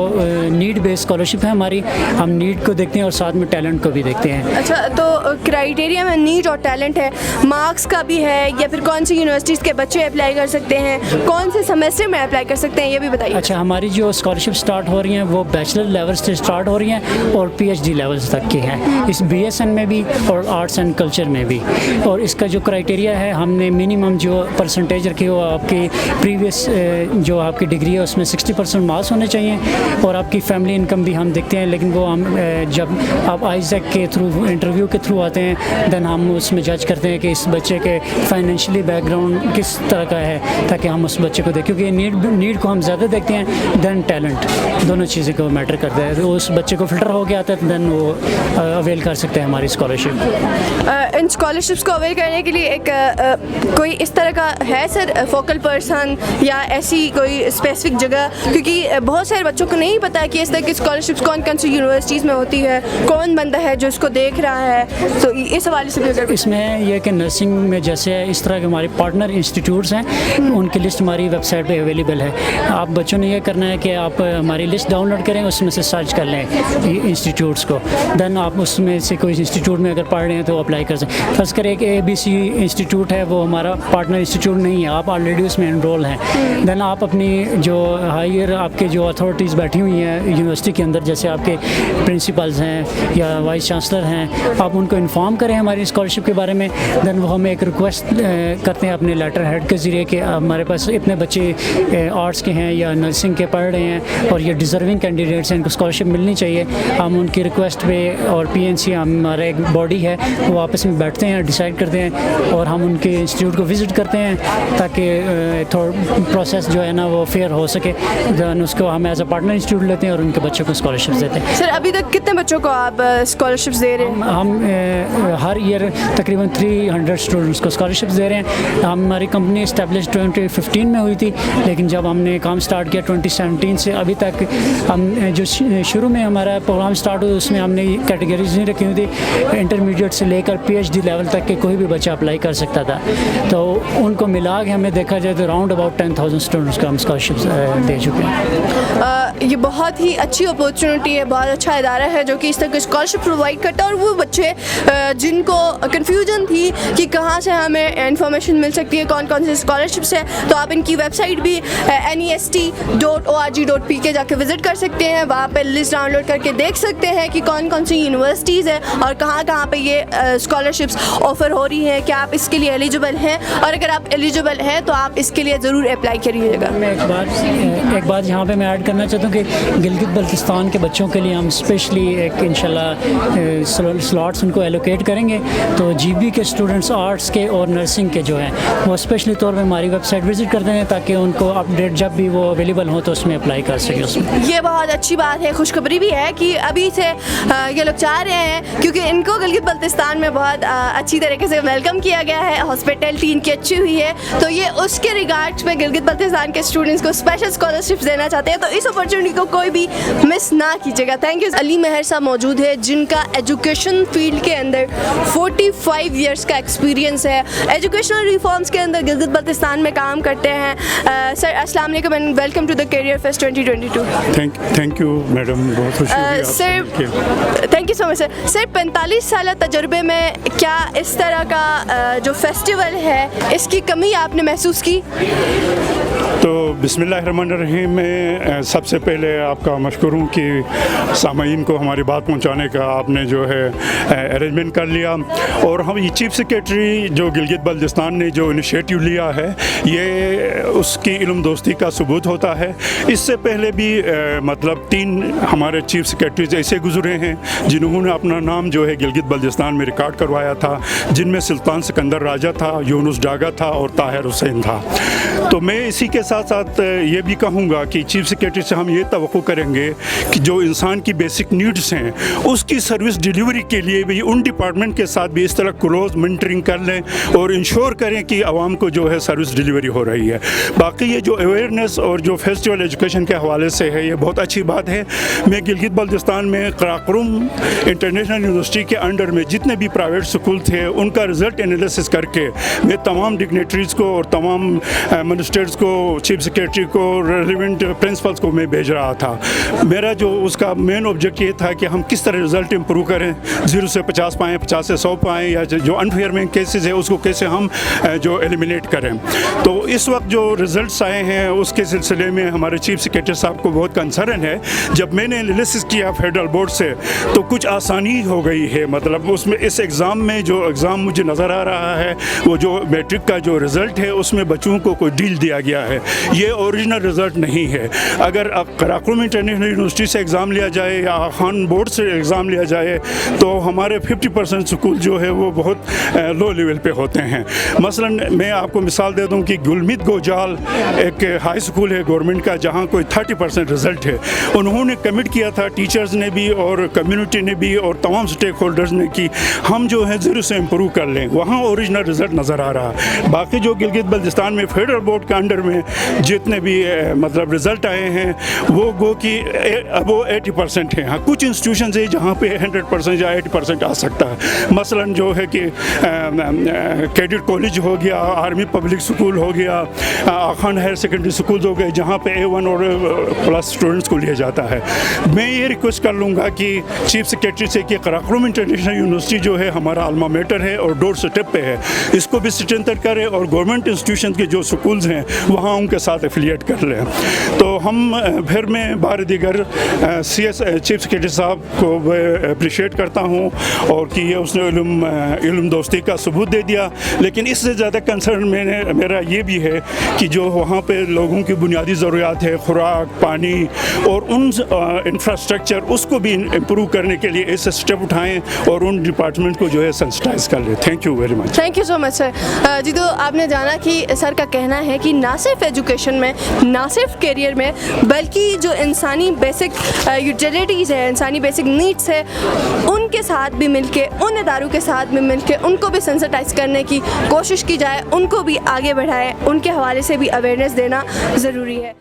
नीड बेस्ड स्कॉलरशिप है हमारी, हम नीड को देखते हैं और साथ में टैलेंट को भी देखते हैं। अच्छा, तो क्राइटेरिया में नीड और टैलेंट है, मार्क्स का भी है, या फिर कौन सी यूनिवर्सिटीज़ के बच्चे अप्लाई कर सकते हैं, कौन से सेमेस्टर में अप्लाई कर सकते हैं, ये भी बताइए। अच्छा, हमारी जो स्कॉलरशिप स्टार्ट हो रही हैं वो बैचलर लेवल से स्टार्ट हो रही हैं और PhD लेवल्स तक की हैं, इस BSN में भी और आर्ट्स एंड कल्चर में भी। और इसका जो क्राइटेरिया है, हमने मिनिमम जो परसेंटेज रखी हो आपकी प्रीवियस जो आपकी डिग्री है उसमें 60% मार्क्स होने चाहिए, और आपकी फैमिली इनकम भी हम देखते हैं, लेकिन वो हम जब आप आइज़ेक के थ्रू इंटरव्यू के थ्रू आते हैं देन हम उसमें जज करते हैं कि इस बच्चे के फाइनेंशियली बैकग्राउंड किस तरह का है, ताकि हम उस बच्चे को दें, क्योंकि नीड को हम ज़्यादा देखते हैं देन टैलेंट, दोनों चीज़ें को मैटर करता है। तो उस बच्चे को फ़िल्टर हो गया आता है देन वो अवेल कर सकते हैं हमारी स्कॉलरशिप। इन स्कॉलरशिप्स को अवेल करने के लिए एक कोई इस तरह का है सर फोकल पर्सन या ऐसी कोई स्पेसिफिक जगह, क्योंकि बहुत सारे बच्चों को नहीं पता है कि इस तरह की स्कॉलरशिप्स कौन कौन सी यूनिवर्सिटीज़ में होती है, कौन बंदा है जो इसको देख रहा है, तो इस हवाले से भी अगर इसमें यह कि नर्सिंग में जैसे इस तरह के हमारे पार्टनर इंस्टीट्यूट्स हैं, उनकी लिस्ट हमारी वेबसाइट पे अवेलेबल है। आप बच्चों ने ये करना है कि आप हमारी लिस्ट डाउनलोड करें, उसमें से सर्च कर लें इंस्टीट्यूट्स को, देन आप उसमें से कोई इंस्टीट्यूट में अगर पढ़ रहे हैं तो अप्लाई कर सकते। फर्ज करें एक ABC इंस्टीट्यूट है, वो हमारा पार्टनर इंस्टीट्यूट नहीं है, आप ऑलरेडी उसमें एनरोल हैं, देन आप अपनी जो हायर आपके जो अथॉरिटीज़ बैठी हुई हैं यूनिवर्सिटी के अंदर, जैसे आपके प्रिंसिपल्स हैं या वाइस चांसलर हैं, आप उनको इन्फॉर्म करें हमारी स्कॉलरशिप के बारे में, देन वो हमें एक रिक्वेस्ट करते हैं अपने लेटर हेड के ज़रिए कि हमारे पास इतने बच्चे आर्ट्स के हैं या नर्सिंग के पढ़ रहे हैं और ये डिज़र्विंग कैंडिडेट्स हैं, इनको स्कॉलरशिप मिलनी चाहिए। हम उनकी रिक्वेस्ट पे और PNC हमारा एक बॉडी है, वो आपस में बैठते हैं, डिसाइड करते हैं और हम उनके इंस्टीट्यूट को विज़िट करते हैं, ताकि थोड़ा प्रोसेस जो है ना वो फेयर हो सके। देन उसको हम एज अ पार्टनर इंस्टीट्यूट लेते हैं और उनके बच्चों को स्कॉलरशिप देते हैं। सर, अभी तक कितने बच्चों को आप स्कॉलरशिप्स दे रहे हैं? हम हर ईयर तकरीबन 300 स्टूडेंट्स को स्कॉलरशिप्स दे रहे हैं। हमारी कंपनी इस्टेब्लिश 2015 में हुई थी, लेकिन जब हमने काम स्टार्ट किया 2017 से अभी तक, हम जो शुरू में हमारा प्रोग्राम स्टार्ट हुआ उसमें हमने कैटेगरीज नहीं रखी हुई थी, इंटरमीडिएट से लेकर PhD लेवल तक के कोई भी बच्चा अप्लाई कर सकता था, तो उनको मिला के हमें देखा जाए तो राउंड अबाउट 10,000 स्टूडेंट्स को हम स्कॉलरशिप दे चुके हैं। ये बहुत ही अच्छी अपॉर्चुनिटी है, बहुत अच्छा इदारा है जो कि इस तरह की स्कॉलरशिप प्रोवाइड करता है, और वो बच्चे जिनको कन्फ्यूजन थी कि कहाँ से हमें इंफॉर्मेशन मिल सकती है, कौन कौन सी स्कॉलरशिप्स है, तो आप इनकी वेबसाइट भी nest.org.pk जाके विज़िट कर सकते हैं, वहाँ पे लिस्ट डाउनलोड करके देख सकते हैं कि कौन कौन सी यूनिवर्सिटीज़ हैं और कहाँ कहाँ पे ये स्कॉलरशिप्स ऑफ़र हो रही हैं, क्या आप इसके लिए एलिजिबल हैं, और अगर आप एलिजिबल हैं तो आप इसके लिए ज़रूर अप्लाई करिएगा। मैं एक बात यहाँ पे मैं ऐड करना चाहता हूँ कि गिलगित बल्तिस्तान के बच्चों के लिए हम स्पेशली एक इंशाल्लाह स्लॉट्स उनको एलोकेट करेंगे, तो GB के स्टूडेंट्स आर्ट्स के और नर्सिंग के जो हैं वो स्पेशली तौर पे हमारी वेबसाइट विज़िट करते हैं, ताकि उनको अपडेट जब भी वो अवेलेबल हो तो उसमें अप्लाई कर सकें। उसमें ये बहुत अच्छी बात है, खुशखबरी भी है कि अभी से ये लोग चाह रहे हैं, क्योंकि इनको गिलगित बल्तिस्तान में बहुत अच्छी तरीके से वेलकम किया गया है, हॉस्पिटैलिटी इनकी अच्छी हुई है, तो ये उसके रिगार्ड्स में गिलगित बल्तिस्तान के स्टूडेंट्स को स्पेशल स्कॉलरशिप देना चाहते हैं, तो इस अपॉर्चुनिटी को कोई भी मिस ना कीजिएगा। Thank you. अली मेहर साहब मौजूद है, जिनका एजुकेशन फील्ड के अंदर 45 ईयर्स का एक्सपीरियंस है, एजुकेशनल रिफॉर्म्स के अंदर गिलगित बल्तिस्तान में काम करते हैं। सर, अस्सलाम वालेकुम and welcome to the career fest 2022। Thank you madam, बहुत खुशी हुई sir, thank you so much sir. Sir, 45 साल तजुर्बे में क्या इस तरह का जो फेस्टिवल है इसकी कमी आपने महसूस की? तो बिस्मिल्लाहिर्रहमानिर्रहीम, मैं सबसे पहले आपका मशकूर हूँ कि सामाईन को हमारी बात पहुँचाने का आपने जो है अरेंजमेंट कर लिया, और हम ये चीफ सेक्रेटरी जो गिलगित बल्तिस्तान ने जो इनिशिएटिव लिया है, ये उसकी इल्म दोस्ती का सबूत होता है। इससे पहले भी मतलब 3 हमारे चीफ सेक्रेटरीज ऐसे गुजरे हैं जिन्होंने अपना नाम जो है गिलगित बल्तिस्तान में रिकॉर्ड करवाया था, जिनमें सुल्तान सिकंदर राजा था, यूनुस डागा था और ताहिर हुसैन था। तो मैं इसी के साथ साथ ये भी कहूँगा कि चीफ सेक्रेटरी से हम ये तवक्को करेंगे कि जो इंसान की बेसिक नीड्स हैं उसकी सर्विस डिलीवरी के लिए भी उन डिपार्टमेंट के साथ भी इस तरह क्लोज मॉनिटरिंग कर लें और इंश्योर करें कि आवाम को जो है सर्विस डिलीवरी हो रही है। बाकी ये जो अवेयरनेस और जो फेस्टिवल एजुकेशन के हवाले से है, ये बहुत अच्छी बात है। मैं गिलगित बल्तिस्तान में कराकुरम इंटरनेशनल यूनिवर्सिटी के अंडर में जितने भी प्राइवेट स्कूल थे उनका रिज़ल्ट एनालिसिस करके मैं तमाम डिग्नेटरीज़ को और तमाम मिनिस्टर्स को चीफ सेक्रेटरी को, रेलिवेंट प्रिंसिपल्स को मैं भेज रहा था। मेरा जो उसका मेन ऑब्जेक्ट ये था कि हम किस तरह रिज़ल्ट इम्प्रूव करें, 0 से 50 पाएँ, 50 से 100 पाएँ, या जो अनफेयर में केसेस है उसको कैसे हम जो एलिमिनेट करें। तो इस वक्त जो रिज़ल्ट्स आए हैं उसके सिलसिले में हमारे चीफ सेक्रेटरी साहब को बहुत कंसर्न है। जब मैंने एनालिसिस किया फेडरल बोर्ड से तो कुछ आसानी हो गई है, मतलब उसमें इस एग्ज़ाम में जो एग्ज़ाम मुझे नज़र आ रहा है वो जो मैट्रिक का जो रिज़ल्ट है उसमें बच्चों को कोई डील दिया गया है, ये ओरिजिनल रिज़ल्ट नहीं है। अगर कराकुलम इंटरनेशनल यूनिवर्सिटी से एग्ज़ाम लिया जाए या खान बोर्ड से एग्ज़ाम लिया जाए तो हमारे 50% स्कूल जो है वो बहुत लो लेवल पे होते हैं। मसलन मैं आपको मिसाल दे दूं कि गुलमित गोजाल एक हाई स्कूल है गवर्नमेंट का जहां कोई 30% रिज़ल्ट है। उन्होंने कमिट किया था, टीचर्स ने भी और कम्युनिटी ने भी और तमाम स्टेक होल्डर्स ने, कि हम जो है 0 से इम्प्रूव कर लें। वहाँ ओरिजिनल रिज़ल्ट नज़र आ रहा है। बाकी जो गिलगित बल्तिस्तान में फेडरल बोर्ड के अंडर में जितने भी मतलब रिज़ल्ट आए हैं वो गो कि वो 80% हैं। हाँ, कुछ इंस्टीट्यूशन है जहाँ पे 100% या 80% आ सकता है। मसलन जो है कि कैडेट कॉलेज हो गया, आर्मी पब्लिक स्कूल हो गया, आखान हायर सेकेंडरी स्कूल हो गए जहाँ पे A1 और प्लस स्टूडेंट्स को लिया जाता है। मैं ये रिक्वेस्ट कर लूँगा कि चीफ सेक्रेटरी से कि कराकुलम इंटरनेशनल यूनिवर्सिटी जो है हमारा अल्मा मेटर है और डोर स्टेप पे है, इसको भी स्ट्रेंथन करें और गवर्नमेंट इंस्टीट्यूशन के जो स्कूल्स हैं वहाँ उनके साथ एफिलिएट कर लें। तो हम फिर मैं बार दीगर CS चीफ सेक्रेटरी साहब को अप्रिशिएट करता हूँ और कि ये उसने इल्म दोस्ती का सबूत दे दिया। लेकिन इससे ज़्यादा कंसर्न मेरा ये भी है कि जो वहाँ पे लोगों की बुनियादी ज़रूरियात है, खुराक, पानी और उन इंफ्रास्ट्रक्चर, उसको भी इम्प्रूव करने के लिए ऐसे स्टेप उठाएँ और उन डिपार्टमेंट को जो है सेंसिटाइज कर ले। Thank you very much. Thank you so much sir. जी, तो आपने जाना कि सर का कहना है कि ना सिर्फ एजुकेशन में, ना सिर्फ करियर में, बल्कि जो इंसानी बेसिक यूटिलिटीज़ है, इंसानी बेसिक नीड्स है, उनके साथ भी मिलके, उन इदारों के साथ भी मिलके उनको भी सेंसिटाइज करने की कोशिश की जाए, उनको भी आगे बढ़ाएं, उनके हवाले से भी अवेयरनेस देना ज़रूरी है।